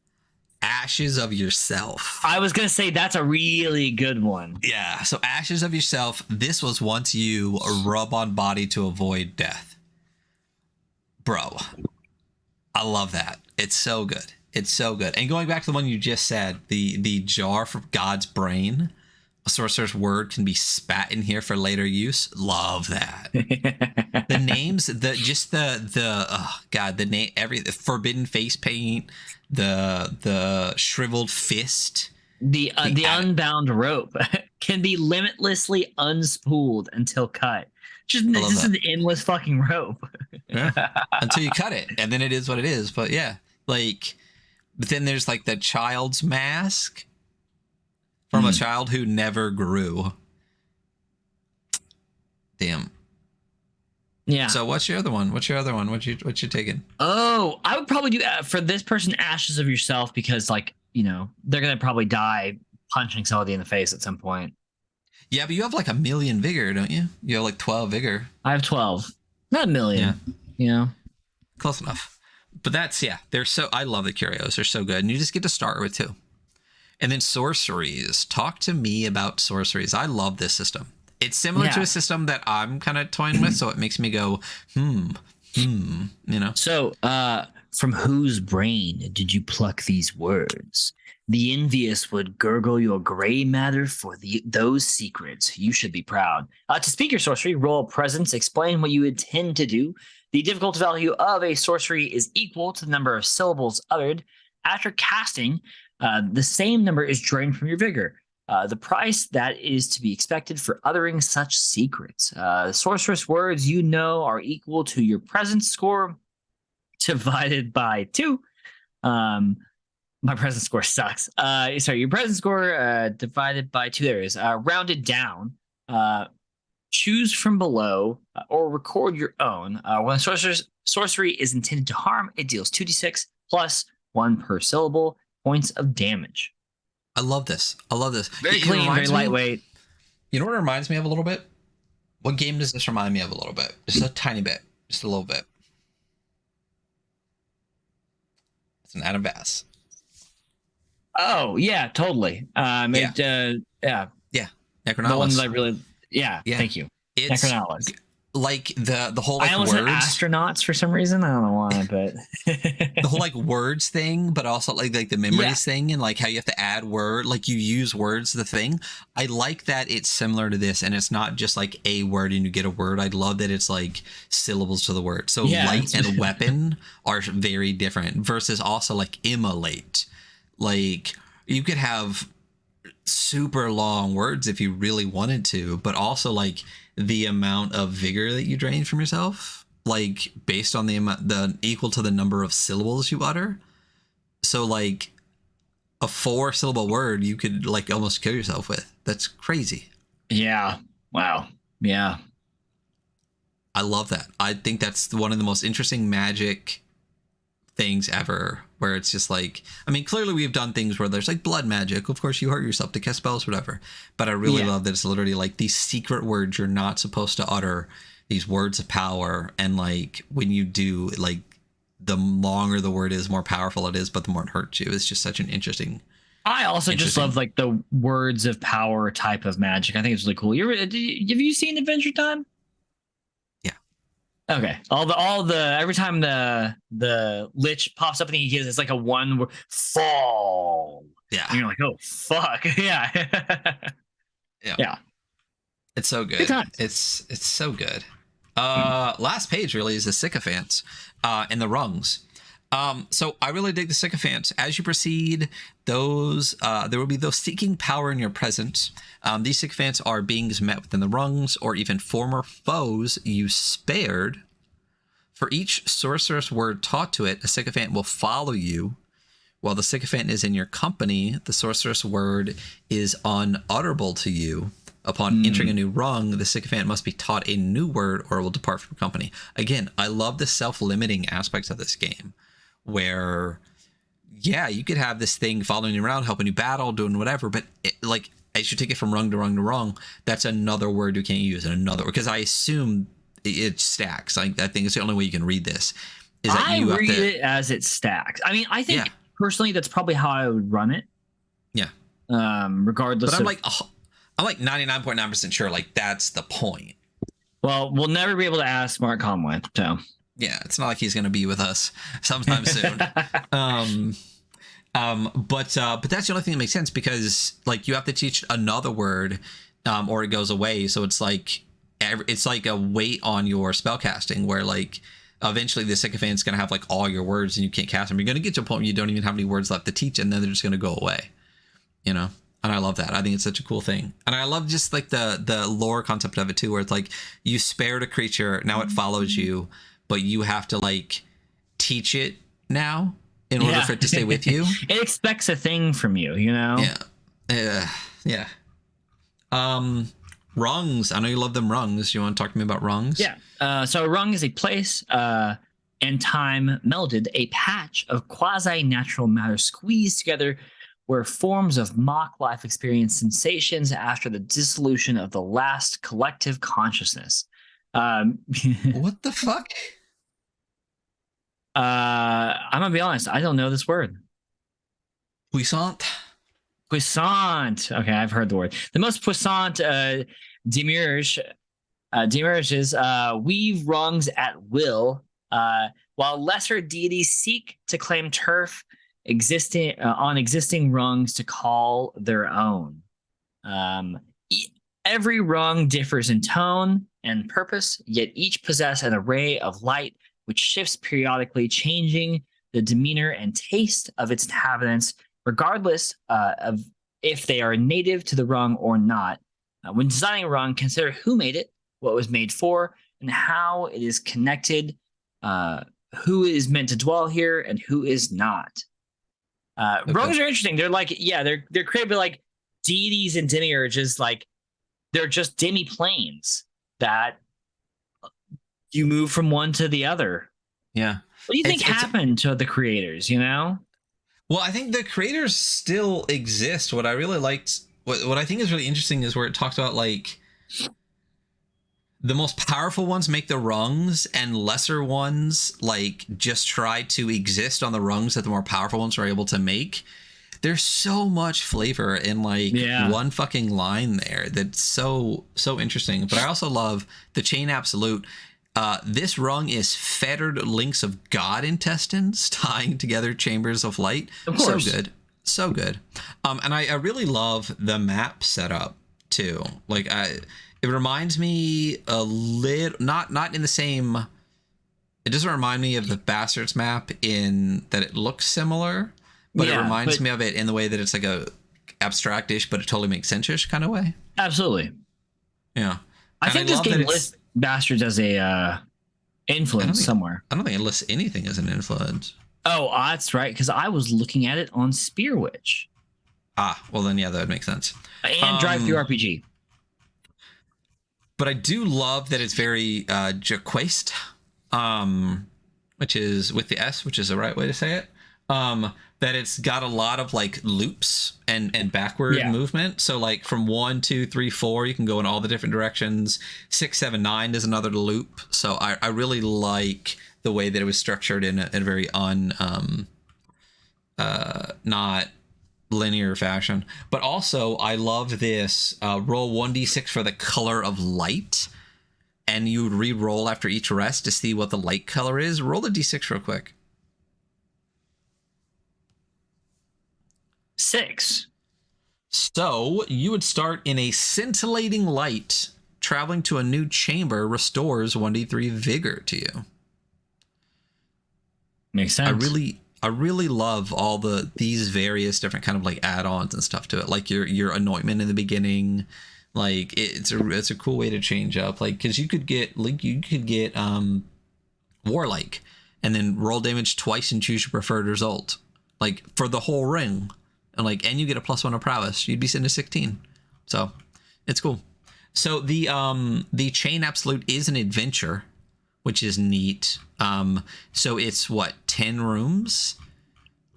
Ashes of Yourself. I was gonna say that's a really good one. Yeah. So Ashes of Yourself. This was once you rub on body to avoid death. Bro, I love that. It's so good. It's so good. And going back to the one you just said, the jar from God's Brain, a sorcerer's word can be spat in here for later use. Love that. The names, the name, the forbidden face paint, the shriveled fist, the unbound rope can be limitlessly unspooled until cut. This is an endless fucking rope. Yeah. Until you cut it, and then it is what it is. But yeah, like, but then there's like the child's mask from a child who never grew. Damn. Yeah. So what's your other one? What you taking? Oh, I would probably do for this person Ashes of Yourself, because like, you know, they're gonna probably die punching somebody in the face at some point. Yeah, but you have like 1 million vigor, don't you? You have like 12 vigor. I have 12. Not 1 million. Yeah. You know? Close enough. But that's, yeah, I love the curios. They're so good. And you just get to start with 2. And then sorceries. Talk to me about sorceries. I love this system. It's similar to a system that I'm kind of toying with, so it makes me go, you know? So, from whose brain did you pluck these words? The envious would gurgle your gray matter for those secrets. You should be proud. To speak your sorcery, roll presence, explain what you intend to do. The difficulty value of a sorcery is equal to the number of syllables uttered. After casting, the same number is drained from your vigor. The price that is to be expected for uttering such secrets. The sorceress words you know are equal to your presence score divided by 2. My presence score sucks. Your presence score divided by 2 areas. Rounded down. Choose from below or record your own. When a sorcery is intended to harm, it deals 2d6 plus 1 per syllable points of damage. I love this. Very clean, very lightweight. You know what it reminds me of a little bit? What game does this remind me of a little bit? Just a tiny bit. Just a little bit. It's an Adam Bass. Oh, yeah, totally. Yeah. Necronalis. The one that I really... Yeah, thank you. It's Necronalis. Like the whole like I almost words. said astronauts for some reason. I don't know why, but the whole like words thing, but also like the memories thing, and like how you have to add word, like you use words, the thing. I like that it's similar to this, and it's not just like a word and you get a word. I love that it's like syllables to the word. So light and weapon are very different versus also like immolate. Like you could have super long words if you really wanted to, but also like the amount of vigor that you drain from yourself, like based on the equal to the number of syllables you utter. So like a 4-syllable word you could like almost kill yourself with. That's crazy. Yeah. Wow. Yeah. I love that. I think that's one of the most interesting magic things ever, where it's just like, I mean, clearly we've done things where there's like blood magic. Of course, you hurt yourself to cast spells, whatever. But I really love that it's literally like these secret words you're not supposed to utter, these words of power. And like when you do, like the longer the word is, more powerful it is, but the more it hurts you. It's just such an interesting. I also just love like the words of power type of magic. I think it's really cool. Have you seen Adventure Time? Okay. All the every time the lich pops up and he gives, it's like a one word fall. Yeah. And you're like, oh fuck. Yeah. Yeah. It's so good. Good times. It's so good. Last page really is the sycophants and the rungs. So I really dig the sycophants. As you proceed, those there will be those seeking power in your presence. These sycophants are beings met within the rungs, or even former foes you spared. For each sorceress word taught to it, a sycophant will follow you. While the sycophant is in your company, the sorceress word is unutterable to you. Upon entering a new rung, the sycophant must be taught a new word or will depart from company. Again, I love the self-limiting aspects of this game, where, yeah, you could have this thing following you around, helping you battle, doing whatever, but like as you take it from rung to rung to rung, that's another word you can't use, and another, because I assume it stacks. I think it's the only way you can read this. Is that you read it as it stacks. I mean, I think personally that's probably how I would run it. Yeah. Regardless. But I'm like 99.9% sure, like, that's the point. Well, we'll never be able to ask Mark Conway, so. Yeah, it's not like he's going to be with us sometime soon. But that's the only thing that makes sense, because like you have to teach another word, or it goes away. So it's like a weight on your spell casting, where like eventually the sycophant's going to have like all your words and you can't cast them. You're going to get to a point where you don't even have any words left to teach, and then they're just going to go away, you know? And I love that. I think it's such a cool thing. And I love just like the lore concept of it too, where it's like you spared a creature, now it follows you, but you have to like teach it now in order for it to stay with you. It expects a thing from you, you know? Yeah. Rungs. I know you love them rungs. You want to talk to me about rungs? Yeah. So a rung is a place and time melded, a patch of quasi-natural matter squeezed together, where forms of mock life experience sensations after the dissolution of the last collective consciousness. What the fuck? I'm gonna be honest, I don't know this word. Puissant. Okay, I've heard the word. The most puissant demiurges weave rungs at will, while lesser deities seek to claim turf on existing rungs to call their own. Every rung differs in tone and purpose, yet each possess an array of light which shifts periodically, changing the demeanor and taste of its inhabitants, regardless of if they are native to the rung or not. When designing a rung, consider who made it, what it was made for, and how it is connected, who is meant to dwell here and who is not. Rungs are interesting. They're like, they're created by like deities and demiurges. Like, they're just demi-planes that you move from one to the other. Yeah. What do you think happened to the creators, you know? Well, I think the creators still exist. What I really liked, what I think is really interesting, is where it talks about like the most powerful ones make the rungs, and lesser ones like just try to exist on the rungs that the more powerful ones are able to make. There's so much flavor in like one fucking line there that's so interesting. But I also love the chain absolute. This rung is fettered links of god intestines tying together chambers of light. Of course. So good. And I really love the map setup too. Like it reminds me a little, not in the same, it doesn't remind me of the Bastards map in that it looks similar, but it reminds me of it in the way that it's like a abstract-ish, but it totally makes sense-ish kind of way. Absolutely. Yeah. I think this game lists Bastards as a influence somewhere. I don't think it lists anything as an influence. Oh, that's right, because I was looking at it on Spear Witch. Ah, well then, yeah, that would make sense. And Drive-Thru RPG. But I do love that it's very ZineQuest, which is with the S, which is the right way to say it. That it's got a lot of like loops and backward movement. So like from 1, 2, 3, 4, you can go in all the different directions. 6, 7, 9 is another loop. So I really like the way that it was structured in a very not linear fashion. But also I love this roll 1d6 for the color of light, and you would re-roll after each rest to see what the light color is. Roll a d6 real quick. 6. So you would start in a scintillating light. Traveling to a new chamber restores 1d3 vigor to you. Makes sense. I really love all these various different kind of like add-ons and stuff to it, like your anointment in the beginning. Like it's a cool way to change up, like because you could get warlike and then roll damage twice and choose your preferred result, like for the whole ring, and you get a +1 of prowess. You'd be sitting at 16, so it's cool. So the chain absolute is an adventure, which is neat. So it's 10 rooms,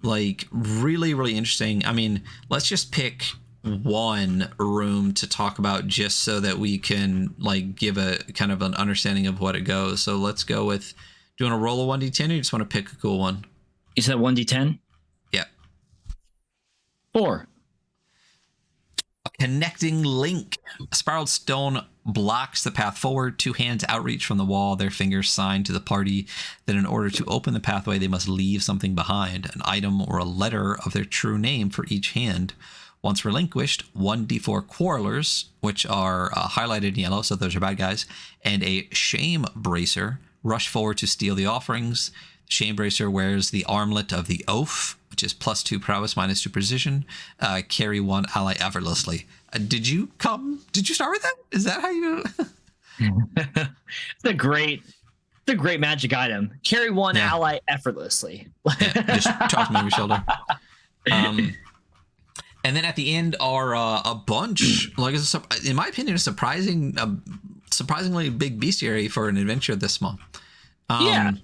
like really, really interesting. I mean, let's just pick one room to talk about just so that we can like give a kind of an understanding of what it goes. So let's go with, do you want to roll a 1d10 or you just want to pick a cool one? You said 1d10? Yeah. 4. A connecting link. A spiraled stone blocks the path forward. 2 hands outreach from the wall, their fingers sign to the party that in order to open the pathway, they must leave something behind, an item or a letter of their true name for each hand. Once relinquished, 1d4 quarrelers, which are highlighted in yellow, so those are bad guys, and a shame bracer rush forward to steal the offerings. Shame bracer wears the armlet of the oath, which is +2 prowess, -2 precision. Carry 1 ally effortlessly. Did you start with that? Is that how you? It's a great magic item. Carry 1 ally effortlessly. Just toss me over your shoulder. And then at the end are a bunch, like in my opinion, a surprisingly big bestiary for an adventure this small. Yeah,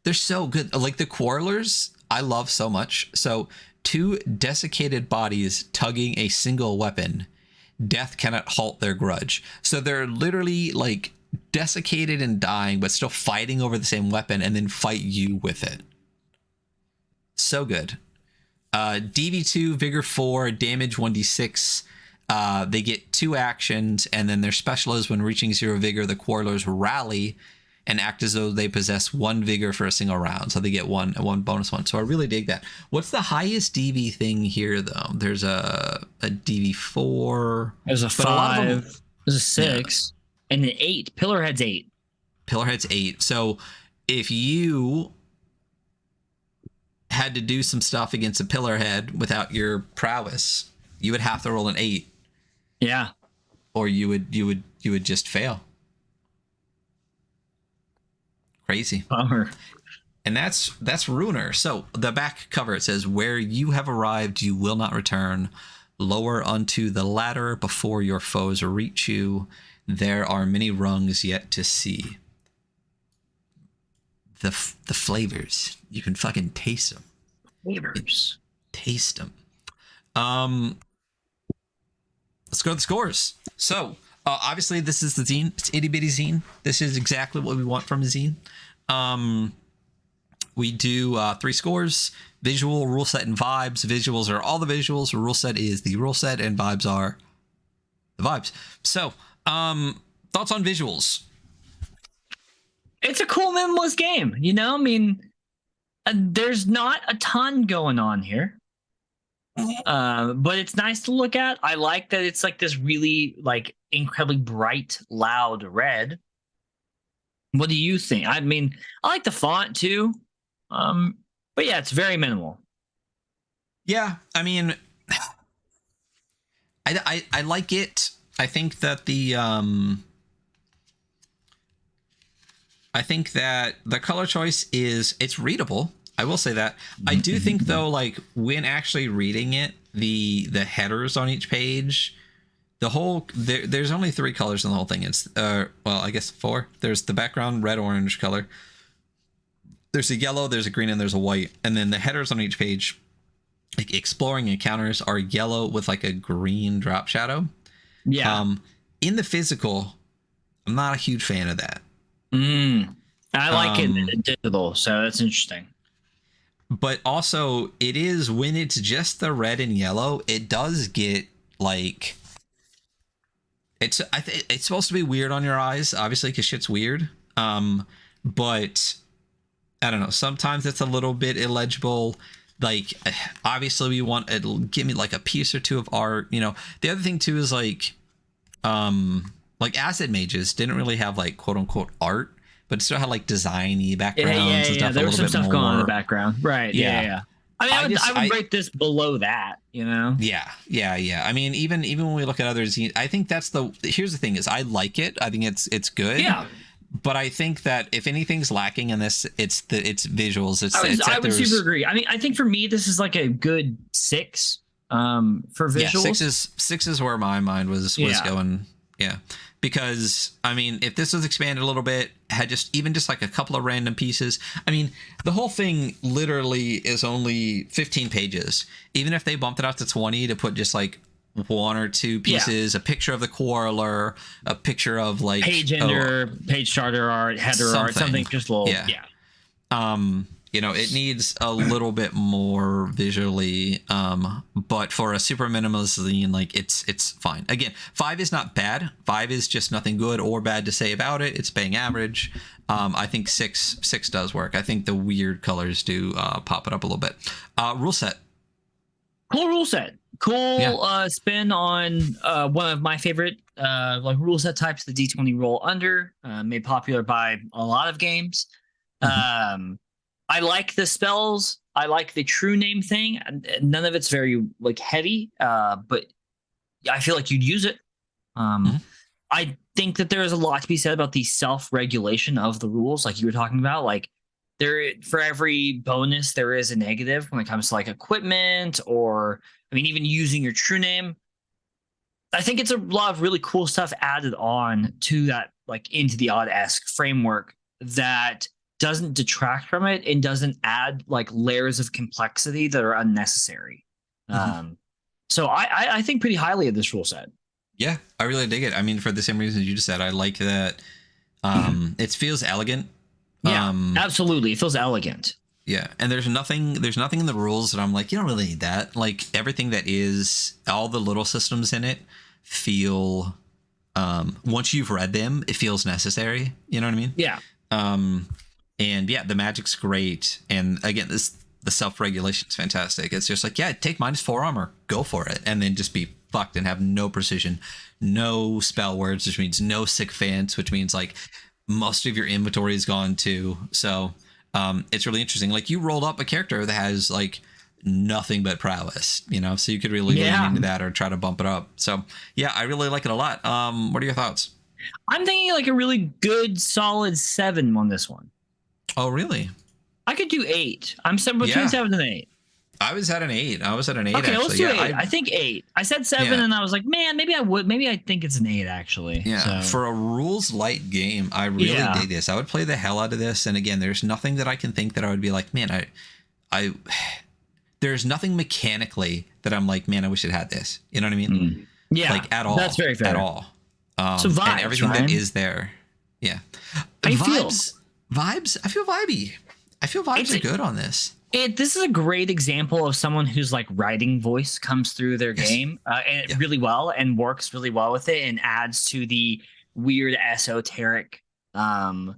they're so good. Like the quarrelers, I love so much. So 2 desiccated bodies tugging a single weapon. Death cannot halt their grudge. So they're literally like desiccated and dying, but still fighting over the same weapon and then fight you with it. So good. DV2, Vigor 4, damage 1d6. They get 2 actions, and then their special is when reaching 0 Vigor, the quarrelers rally and act as though they possess 1 Vigor for a single round. So they get one bonus one. So I really dig that. What's the highest DV thing here, though? There's a DV4. There's a 5. There's a 6. Yeah. And an 8. Pillarhead's 8. Pillarhead's 8. So if you had to do some stuff against a pillarhead without your prowess, you would have to roll an 8. Yeah. Or you would just fail. Crazy. Bummer. And that's RUINER. So the back cover, it says, where you have arrived, you will not return. Lower onto the ladder before your foes reach you. There are many rungs yet to see. The flavors, you can fucking taste them. Flavors. Taste them. Let's go to the scores. So obviously this is the zine. It's itty bitty zine. This is exactly what we want from a zine. We do 3 scores: visual, rule set, and vibes. Visuals are all the visuals. Rule set is the rule set, and vibes are the vibes. So thoughts on visuals? It's a cool minimalist game, you know? I mean, there's not a ton going on here. But it's nice to look at. I like that it's like this really like incredibly bright, loud red. What do you think? I mean, I like the font too. But yeah, it's very minimal. Yeah, I mean, I like it. I think that the color choice it's readable. I will say that. I do think though, like when actually reading it, the headers on each page, there's only 3 colors in the whole thing. It's well, I guess 4. There's the background red, orange color. There's a yellow, there's a green, and there's a white. And then the headers on each page, like exploring encounters, are yellow with like a green drop shadow. Yeah. In the physical, I'm not a huge fan of that. I like it in digital, so that's interesting. But also, it is when it's just the red and yellow, it does get like it's supposed to be weird on your eyes, obviously, because shit's weird. But I don't know. Sometimes it's a little bit illegible. Like, obviously, we want it. Give me like a piece or 2 of art. You know, the other thing too is like acid mages didn't really have like quote unquote art, but it still had like designy backgrounds Yeah. and stuff. There a was little some bit stuff more. going on in the background. Right. Yeah. I mean, I would rate this below that, you know? Yeah. I mean, even when we look at others, I think here's the thing is I like it. I think it's good. Yeah. But I think that if anything's lacking in this, it's visuals. I would super agree. I mean, I think for me, this is like a good 6 for visuals. Yeah, six is where my mind was going. Yeah. Because I mean, if this was expanded a little bit, had just like a couple of random pieces. I mean, the whole thing literally is only 15 pages. Even if they bumped it out to 20 to put just like 1 or 2 pieces, a picture of the quarreler, a picture of like page ender, page starter art, header art, something just a little. You know, it needs a little bit more visually, but for a super minimalist zine, like it's fine. Again, 5 is not bad. 5 is just nothing good or bad to say about it. It's bang average. I think 6 does work. I think the weird colors do pop it up a little bit. Rule set. Cool rule set. Cool spin on one of my favorite like rule set types, the D20 roll under, made popular by a lot of games. I like the spells. I like the true name thing. None of it's very like heavy, but I feel like you'd use it. I think that there is a lot to be said about the self-regulation of the rules, like you were talking about. Like for every bonus, there is a negative when it comes to like equipment, or I mean, even using your true name. I think it's a lot of really cool stuff added on to that, like into the Odd-esque framework that doesn't detract from it and doesn't add like layers of complexity that are unnecessary. So I think pretty highly of this rule set. Yeah, I really dig it. I mean, for the same reasons you just said, I like that it feels elegant. Yeah, absolutely. It feels elegant. Yeah, and there's nothing in the rules that I'm like, you don't really need that. Like everything that is, all the little systems in it feel, once you've read them, it feels necessary. You know what I mean? Yeah. And yeah, the magic's great. And again, the self-regulation is fantastic. It's just like, yeah, take -4 armor, go for it, and then just be fucked and have no precision, no spell words, which means no sycophants, which means like most of your inventory is gone too. So it's really interesting. Like you rolled up a character that has like nothing but prowess, you know, so you could really lean into that or try to bump it up. So yeah, I really like it a lot. What are your thoughts? I'm thinking like a really good solid 7 on this one. Oh, really? I could do 8. I'm between 7 and 8. I was at an 8. Okay, actually. Let's do 8. I think 8. I said 7 and I was like, man, maybe I would. Maybe I think it's an 8 actually. Yeah. So. For a rules light game, I really dig this. I would play the hell out of this. And again, there's nothing that I can think that I would be like, man, I there's nothing mechanically that I'm like, man, I wish it had this. You know what I mean? Yeah. Like at all. That's very fair. At all. So vibes, and everything that is there. Yeah. How you feel? Vibes. I feel vibey. I feel vibes are good on this. This is a great example of someone whose like writing voice comes through their game and really well and works really well with it and adds to the weird esoteric other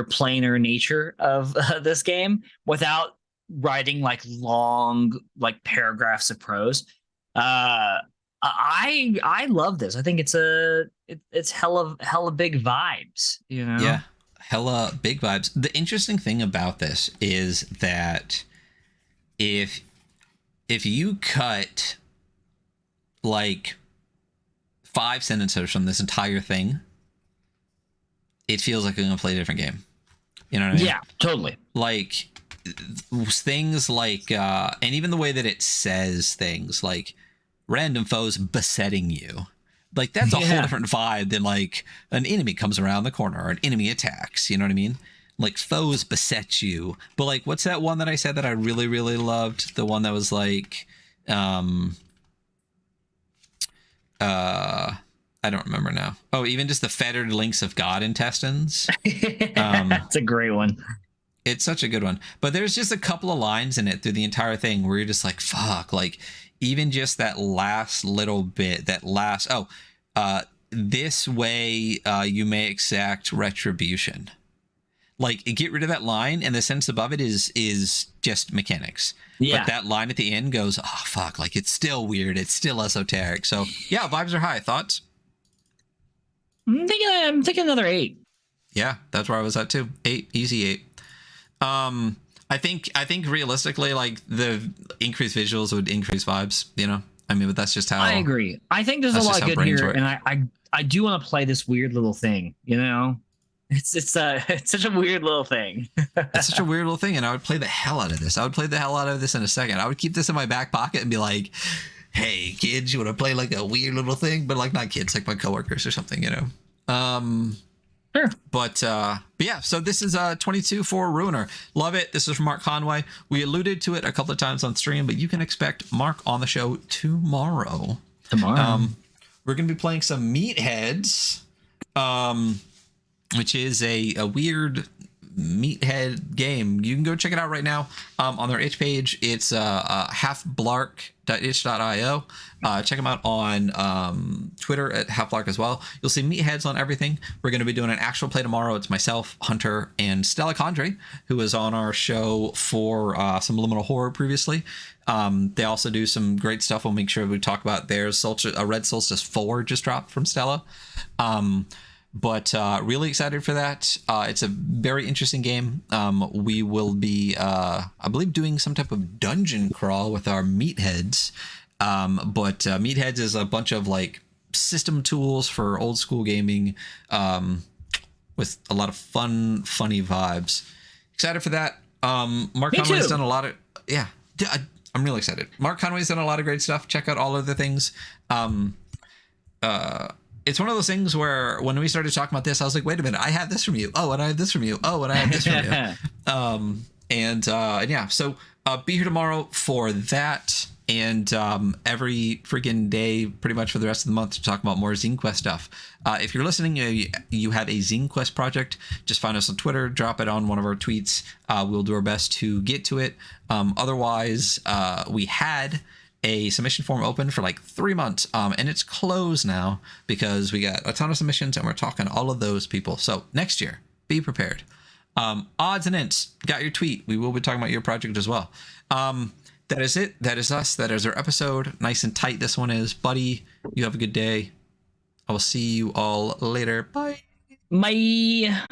planar nature of this game without writing like long like paragraphs of prose. I love this. I think it's hella big vibes, you know? Yeah. Hella big vibes. The interesting thing about this is that if you cut like 5 sentences from this entire thing, it feels like I'm gonna play a different game. You know what I mean? Yeah, totally. Like things like and even the way that it says things like random foes besetting you. Like that's a whole different vibe than like an enemy comes around the corner or an enemy attacks. You know what I mean? Like foes beset you. But like, what's that one that I said that I really, really loved? The one that was like, I don't remember now. Oh, even just the fettered links of God intestines. That's a great one. It's such a good one. But there's just a couple of lines in it through the entire thing where you're just like, fuck, like even just that last little bit, this way you may exact retribution. Like get rid of that line and the sentence above it is just mechanics. Yeah. But that line at the end goes, oh fuck, like it's still weird, it's still esoteric. So yeah, vibes are high. Thoughts? I'm thinking another 8. Yeah, that's where I was at too. 8, easy 8. I think realistically, like the increased visuals would increase vibes. You know, I mean, but that's just how I agree. I think there's a that's lot just how good brains here, work. and I do want to play this weird little thing. You know, it's it's such a weird little thing. It's such a weird little thing, and I would play the hell out of this. I would play the hell out of this in a second. I would keep this in my back pocket and be like, "Hey, kids, you want to play like a weird little thing?" But like not kids, like my coworkers or something, you know. Sure. But yeah, so this is 22 for Ruiner. Love it. This is from Mark Conway. We alluded to it a couple of times on stream, but you can expect Mark on the show tomorrow. We're going to be playing some Meatheads, which is a weird meathead game. You can go check it out right now on their itch page. It's halfblark.itch.io. Check them out on Twitter at halfblark as well. You'll see meatheads on everything. We're going to be doing an actual play tomorrow. It's myself, Hunter, and Stella Condre, who was on our show for some Liminal Horror previously. They also do some great stuff. We'll make sure we talk about theirs. Red Solstice 4 just dropped from Stella. But really excited for that. It's a very interesting game. We will be, I believe, doing some type of dungeon crawl with our meatheads. But meatheads is a bunch of like system tools for old school gaming with a lot of funny vibes. Excited for that. Mark Conway's done a lot of, yeah, I'm really excited. Mark Conway's done a lot of great stuff. Check out all of the things. It's one of those things where when we started talking about this, I was like, wait a minute, I have this from you. Oh, and I have this from you. Oh, and I have this from you. And yeah, so be here tomorrow for that. And every freaking day, pretty much for the rest of the month, to talk about more ZineQuest stuff. If you're listening, you have a ZineQuest project, just find us on Twitter, drop it on one of our tweets. We'll do our best to get to it. Otherwise, we had a submission form open for like 3 months, and it's closed now because we got a ton of submissions and we're talking to all of those people. So next year, be prepared. Odds and ends, got your tweet. We will be talking about your project as well. That is it. That is us. That is our episode. Nice and tight this one is. Buddy, you have a good day. I will see you all later. Bye. Bye.